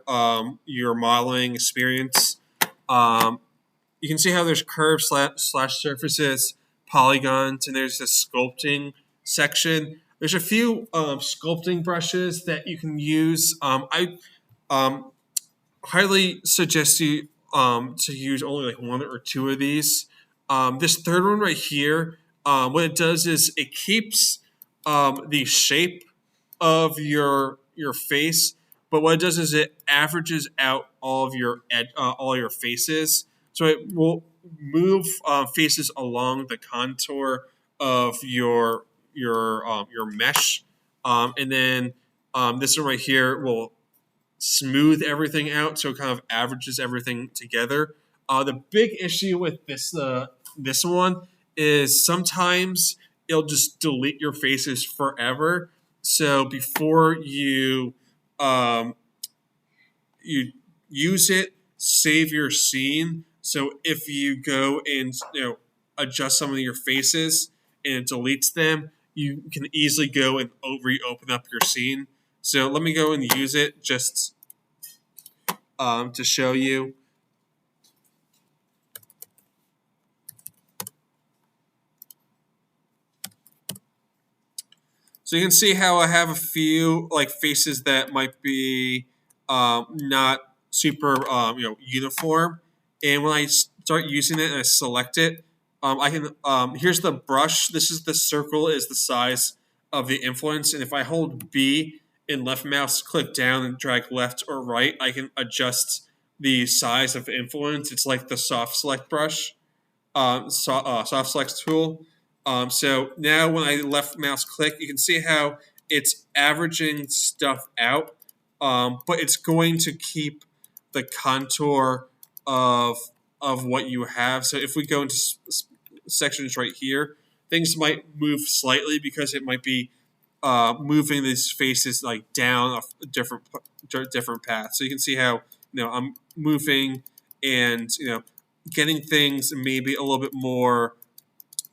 your modeling experience. You can see how there's curves slash surfaces, polygons, and there's this sculpting section. There's a few sculpting brushes that you can use. I highly suggest you to use only like one or two of these. This third one right here, what it does is it keeps the shape of your face, but what it does is it averages out all of all your faces. So it will move faces along the contour of your mesh, and then this one right here will smooth everything out, so it kind of averages everything together. The big issue with this one is sometimes it'll just delete your faces forever. So before um, you use it, save your scene. So if you go and adjust some of your faces and it deletes them, you can easily go and reopen up your scene. So let me go and use it just to show you. So you can see how I have a few like faces that might be not super uniform, and when I start using it and I select it, I can here's the brush. This is the circle is the size of the influence, and if I hold B and left mouse click down and drag left or right, I can adjust the size of the influence. It's like the soft select brush, soft select tool. So now when I left mouse click, you can see how it's averaging stuff out, but it's going to keep the contour of what you have. So if we go into sections right here, things might move slightly because it might be moving these faces like down a different path. So you can see how I'm moving and getting things maybe a little bit more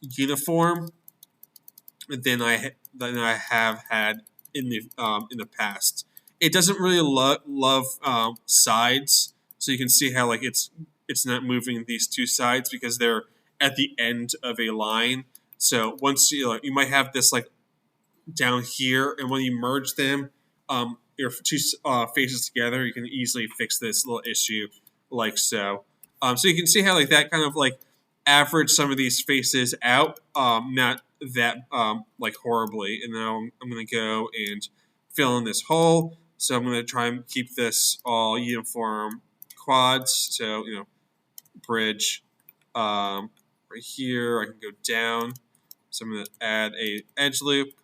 uniform than I have had in the past. It doesn't really love sides, so you can see how like it's not moving these two sides because they're at the end of a line. So once you might have this like down here, and when you merge them, your two faces together, you can easily fix this little issue like so. So you can see how like that kind of like average some of these faces out, not that like horribly. And now I'm going to go and fill in this hole. So I'm going to try and keep this all uniform quads. So bridge right here. I can go down. So I'm going to add a edge loop.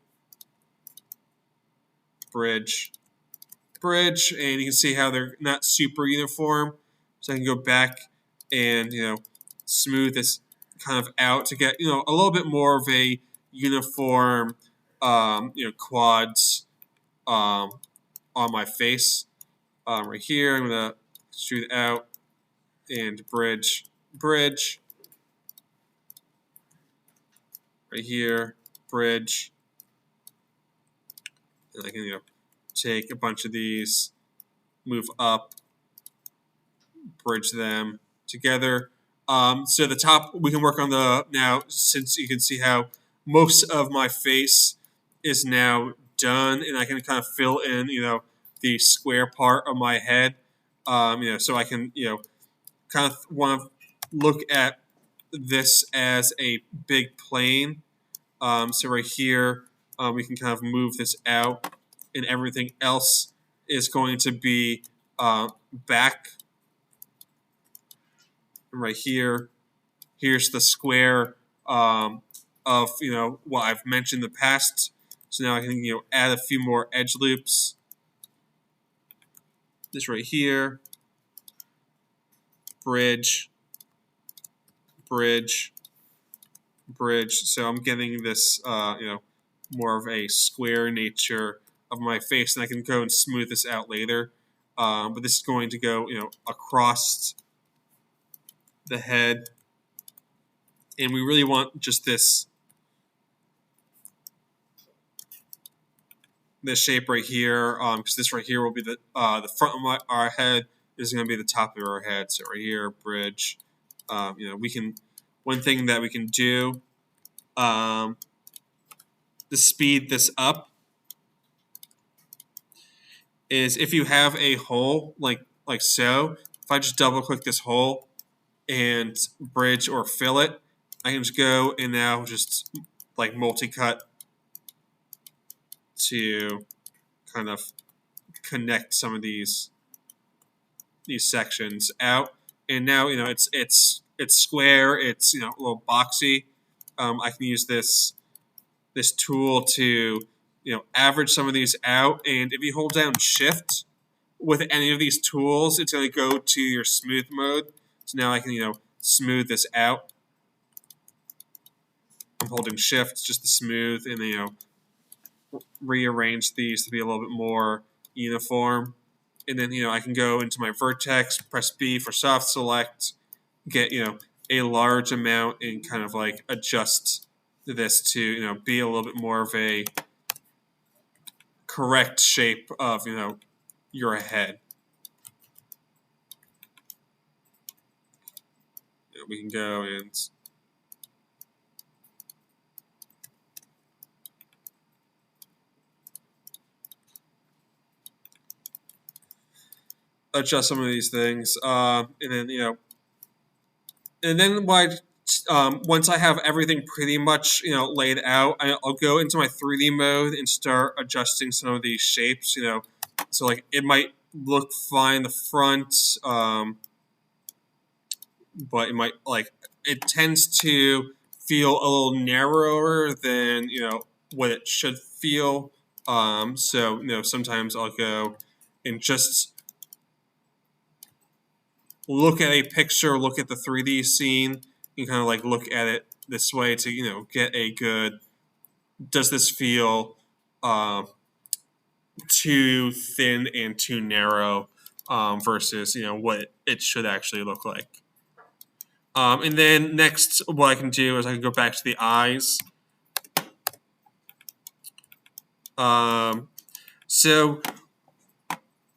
Bridge, bridge, and you can see how they're not super uniform. So I can go back and smooth this kind of out to get a little bit more of a uniform quads on my face. Right here, I'm gonna shoot out and bridge, right here, bridge, and I can take a bunch of these, move up, bridge them together. So the top, we can work on the, now, since you can see how most of my face is now done, and I can kind of fill in, the square part of my head. So I can, kind of want to look at this as a big plane. So right here, we can kind of move this out, and everything else is going to be back. Right here, here's the square of what I've mentioned in the past. So now I can add a few more edge loops. This right here, bridge, bridge, bridge. So I'm getting this more of a square nature of my face, and I can go and smooth this out later. But this is going to go across the head, and we really want just this shape right here, because this right here will be the front of our head. This is going to be the top of our head. So right here, bridge. We can, one thing that we can do to speed this up is if you have a hole like so. If I just double click this hole and bridge or fill it, I can just go and now just like multi-cut to kind of connect some of these sections out. And now it's square. It's a little boxy. I can use this tool to average some of these out. And if you hold down Shift with any of these tools, it's going to go to your smooth mode. So now I can smooth this out. I'm holding Shift just to smooth, and rearrange these to be a little bit more uniform. And then I can go into my vertex, press B for soft select, get a large amount, and kind of like adjust this to be a little bit more of a correct shape of your head. We can go and adjust some of these things, and then once I have everything pretty much laid out, I'll go into my 3D mode and start adjusting some of these shapes. So like it might look fine in the front, but it tends to feel a little narrower than what it should feel. So sometimes I'll go and just look at a picture, look at the 3D scene, and kind of like look at it this way to get a good, does this feel too thin and too narrow versus what it should actually look like. And then next, what I can do is I can go back to the eyes. So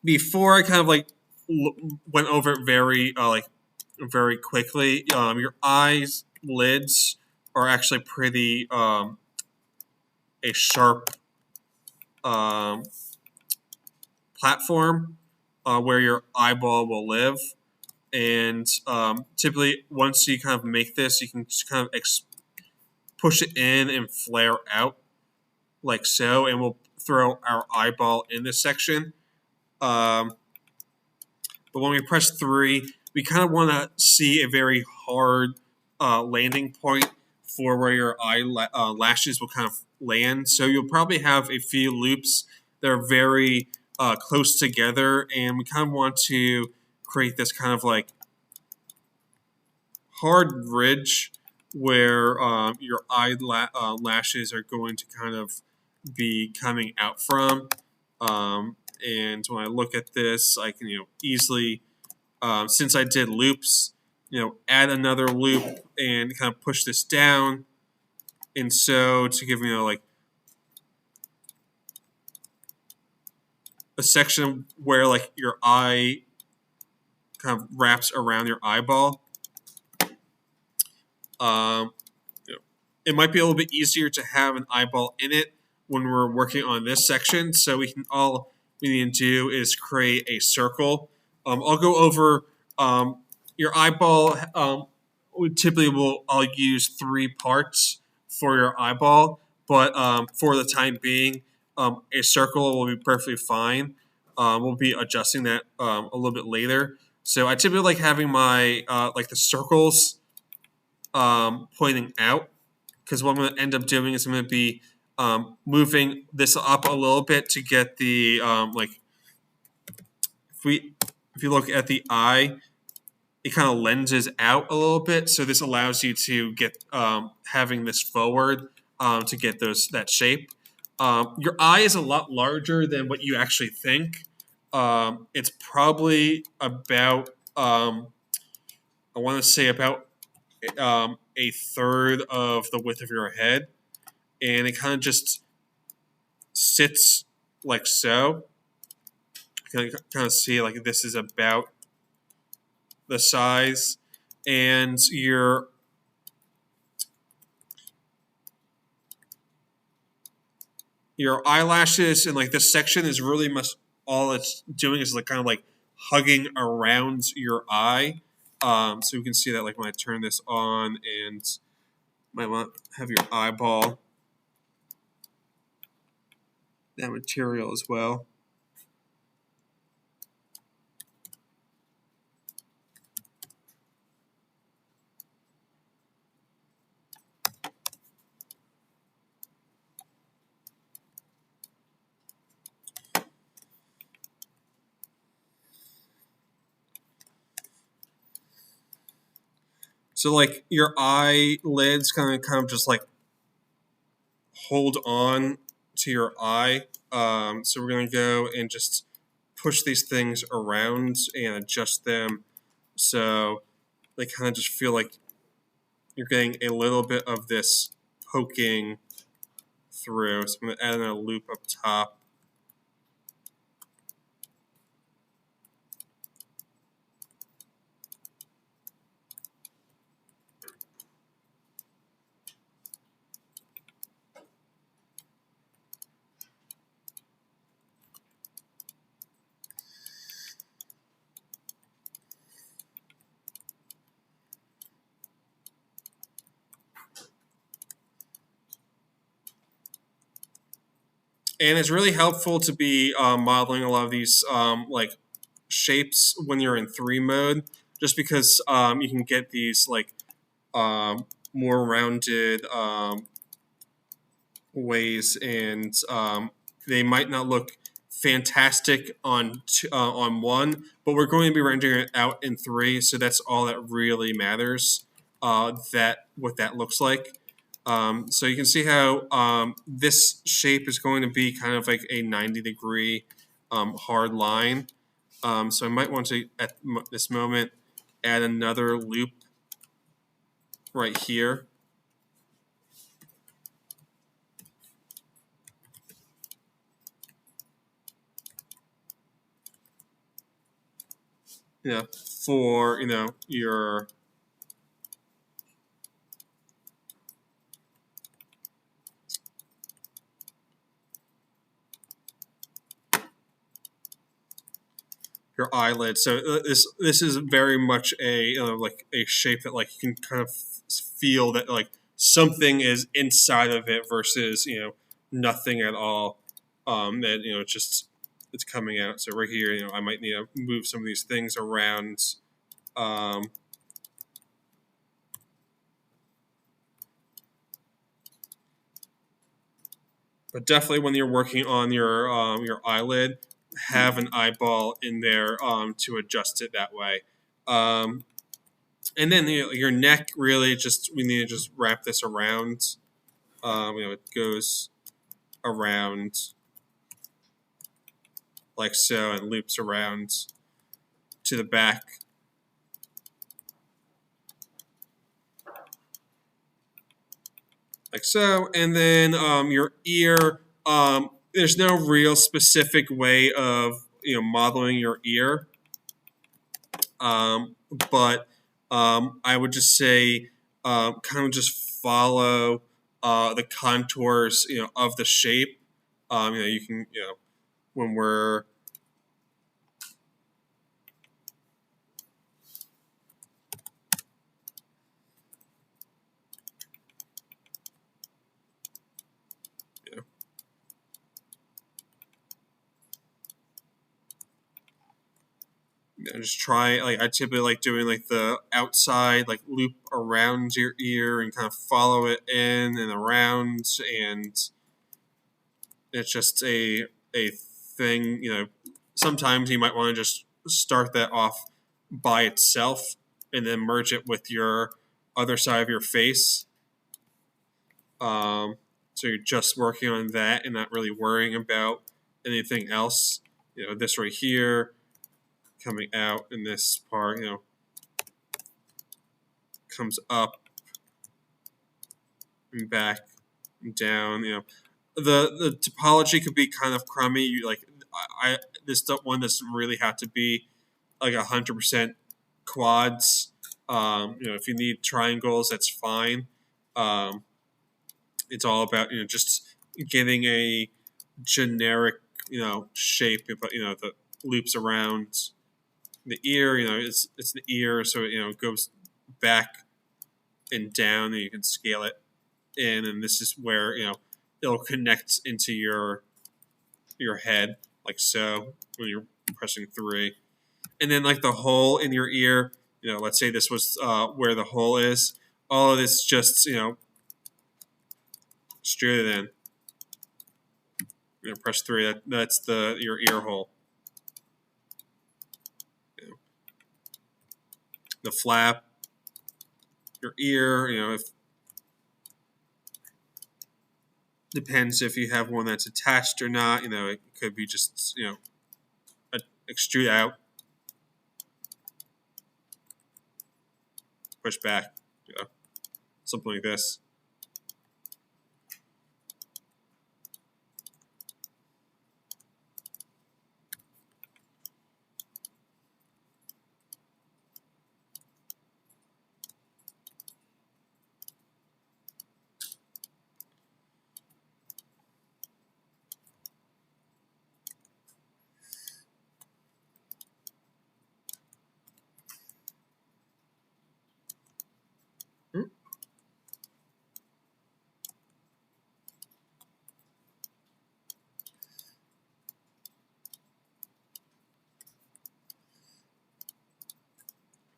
before I kind of like went over it very very quickly, your eyes lids are actually pretty a sharp platform where your eyeball will live. And typically, once you kind of make this, you can just kind of push it in and flare out like so, and we'll throw our eyeball in this section. But when we press 3, we kind of want to see a very hard landing point for where your lashes will kind of land. So you'll probably have a few loops that are very close together, and we kind of want to create this kind of like hard ridge where your lashes are going to kind of be coming out from. And when I look at this, I can easily, since I did loops, add another loop and kind of push this down, and so to give like a section where like your eye kind of wraps around your eyeball. Um, it might be a little bit easier to have an eyeball in it when we're working on this section. So all we need to do is create a circle. I'll go over your eyeball. I'll use 3 parts for your eyeball, but for the time being, a circle will be perfectly fine. We'll be adjusting that a little bit later. So I typically like having my like the circles pointing out, because what I'm going to end up doing is I'm going to be moving this up a little bit to get the like if you look at the eye, it kind of lenses out a little bit, so this allows you to get having this forward to get that shape. Your eye is a lot larger than what you actually think. It's probably about I want to say about a third of the width of your head, and it kind of just sits like so. You can kind of see like this is about the size, and your eyelashes and like this section is really much all it's doing is like kind of like hugging around your eye. So you can see that like when I turn this on, and might want to have your eyeball that material as well. So like your eyelids kind of just like hold on to your eye. So we're gonna go and just push these things around and adjust them so they kind of just feel like you're getting a little bit of this poking through. So I'm gonna add in a loop up top. And it's really helpful to be modeling a lot of these like shapes when you're in 3 mode, just because you can get these like more rounded ways, and they might not look fantastic on 1, but we're going to be rendering it out in 3, so that's all that really matters. That what that looks like. So you can see how this shape is going to be kind of like a 90-degree hard line. So I might want to, at this moment, add another loop right here. For your eyelid. So this is very much a like a shape that like you can kind of feel that like something is inside of it versus nothing at all. That it's coming out. So right here, I might need to move some of these things around. Um, but definitely when you're working on your eyelid, have an eyeball in there to adjust it that way. And then your neck really just we need to just wrap this around. It goes around like so and loops around to the back. Like so. And then your ear, there's no real specific way of modeling your ear. But I would just say kind of just follow the contours of the shape. You can when we're just try, like I typically like doing like the outside like loop around your ear and kind of follow it in and around, and it's just a thing. Sometimes you might want to just start that off by itself and then merge it with your other side of your face. So you're just working on that and not really worrying about anything else. This right here coming out, and this part, comes up and back and down. The topology could be kind of crummy. This one doesn't really have to be like 100% quads. If you need triangles, that's fine. It's all about just getting a generic shape. But the loops around the ear. It's the ear, so it goes back and down, and you can scale it in, and this is where it'll connect into your head like so when you're pressing 3. And then like the hole in your ear, let's say this was where the hole is. All of this just straight it in. Press 3. That's your ear hole. The flap, your ear. If depends if you have one that's attached or not. It could be just extrude out, push back, something like this.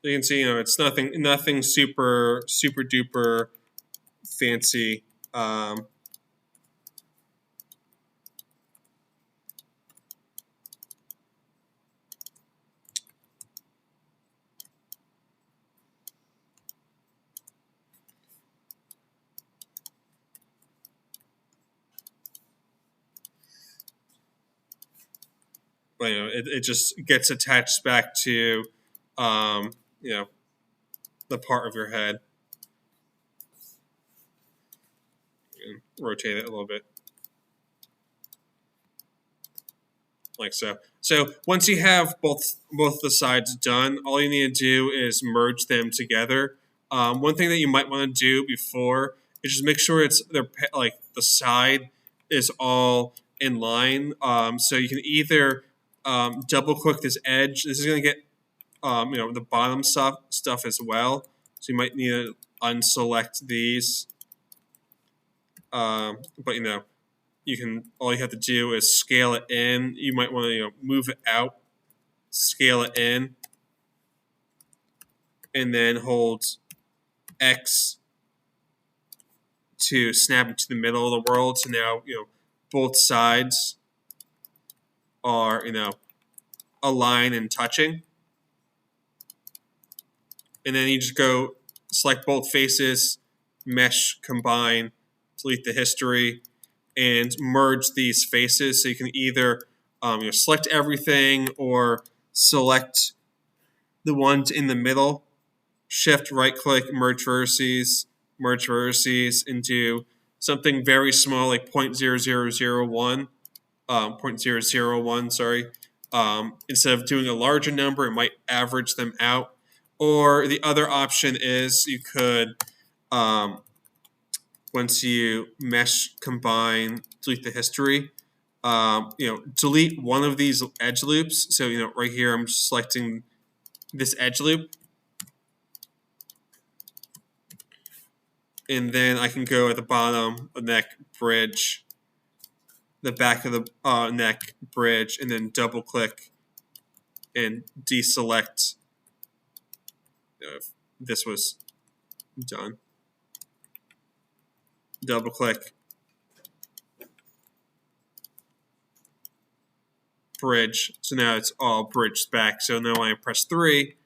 You can see, it's nothing super duper fancy. But it just gets attached back to the part of your head. And rotate it a little bit. Like so. So once you have both the sides done, all you need to do is merge them together. One thing that you might want to do before is just make sure they're like the side is all in line. So you can either double click this edge. This is going to get the bottom stuff as well. So you might need to unselect these. But all you have to do is scale it in. You might want to move it out, scale it in, and then hold X to snap into the middle of the world. So now both sides are aligned and touching. and then you just go select both faces, mesh, combine, delete the history, and merge these faces. So you can either select everything or select the ones in the middle. Shift right click, merge vertices into something very small like 0.0001, 0.001, sorry. Instead of doing a larger number, it might average them out. Or the other option is you could, once you mesh, combine, delete the history, delete one of these edge loops. So, right here, I'm selecting this edge loop. And then I can go at the bottom, the neck, bridge, the back of the neck, bridge, and then double click and deselect if this was done. Double click, bridge. So now it's all bridged back. So now when I press 3,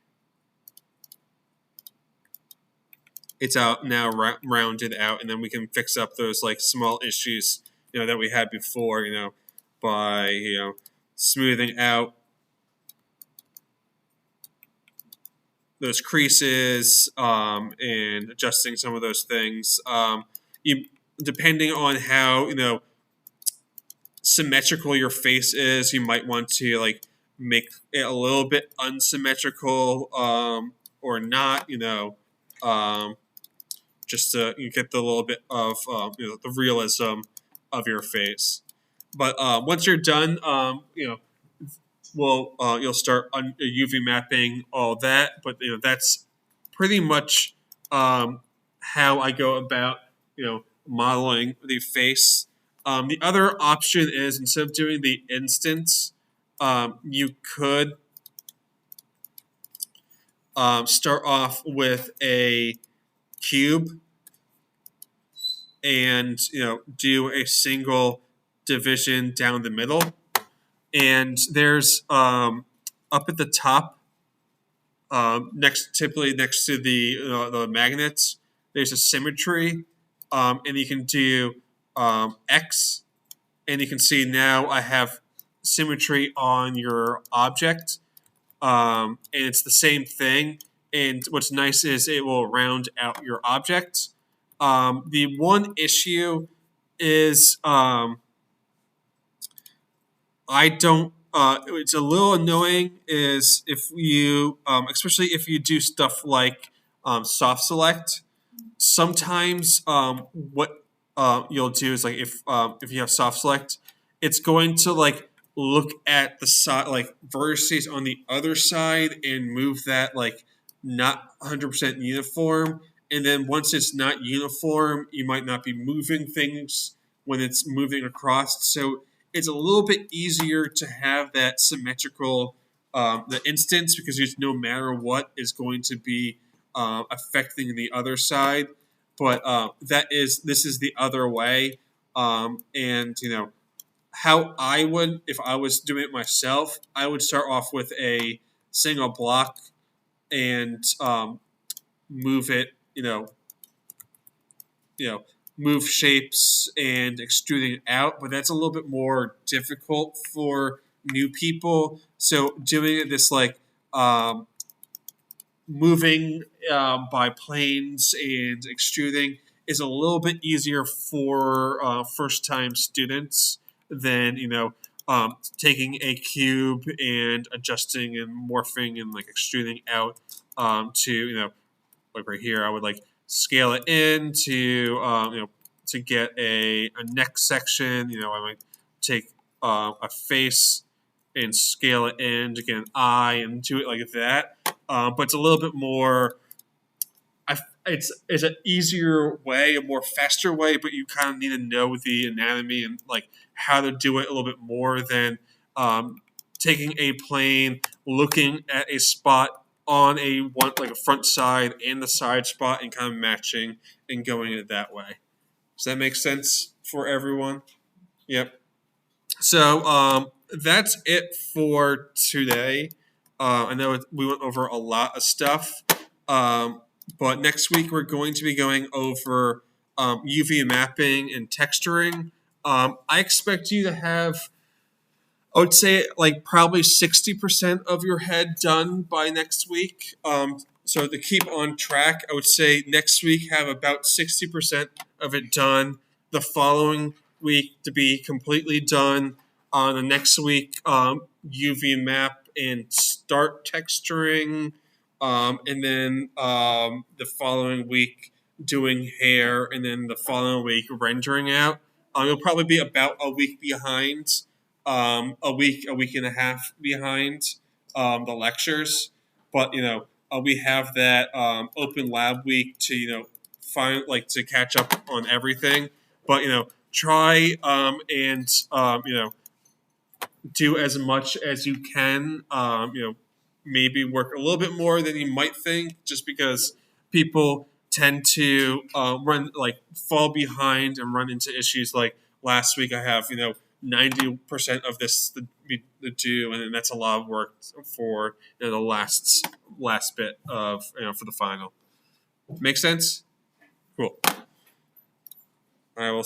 it's out now, rounded out, and then we can fix up those like small issues that we had before, by smoothing out those creases, and adjusting some of those things. Depending on how symmetrical your face is, you might want to like make it a little bit unsymmetrical, or not. Just to get the little bit of the realism of your face. But once you're done, you'll start UV mapping all that. But that's pretty much how I go about modeling the face. The other option is, instead of doing the instance, you could start off with a cube and do a single division down the middle. And there's up at the top, typically next to the magnets, there's a symmetry, and you can do X, and you can see now I have symmetry on your object, and it's the same thing. And what's nice is it will round out your object. The one issue is I don't. It's a little annoying. Is if you, especially if you do stuff like soft select. Sometimes what you'll do is, like, if you have soft select, it's going to like look at the side, like vertices on the other side, and move that like not 100% uniform. And then once it's not uniform, you might not be moving things when it's moving across. So it's a little bit easier to have that symmetrical the instance, because there's no matter what is going to be affecting the other side. But this is the other way. And how I would, if I was doing it myself, I would start off with a single block and move it, move shapes and extruding it out. But that's a little bit more difficult for new people. So doing it this like moving by planes and extruding is a little bit easier for first-time students than taking a cube and adjusting and morphing and like extruding out to like right here. I would like scale it in to get a neck section. I might take a face and scale it in to get an eye and do it like that. But it's a little bit more. It's an easier way, a more faster way, but you kind of need to know the anatomy and like how to do it a little bit more than taking a plane, looking at a spot on like a front side and the side spot, and kind of matching and going it that way. Does that make sense for everyone? Yep. So that's it for today. I know we went over a lot of stuff. But next week we're going to be going over UV mapping and texturing. I expect you to have, I would say, like probably 60% of your head done by next week. So to keep on track, I would say next week have about 60% of it done. The following week to be completely done. On the next week, UV map and start texturing. And then the following week doing hair, and then the following week rendering out. You'll probably be about a week behind, a week and a half behind the lectures. But we have that open lab week to find like to catch up on everything. But try and do as much as you can. Maybe work a little bit more than you might think, just because people tend to run like fall behind and run into issues like last week. I have 90% of this to do, and then that's a lot of work for the last bit of for the final. Make sense? Cool. I will.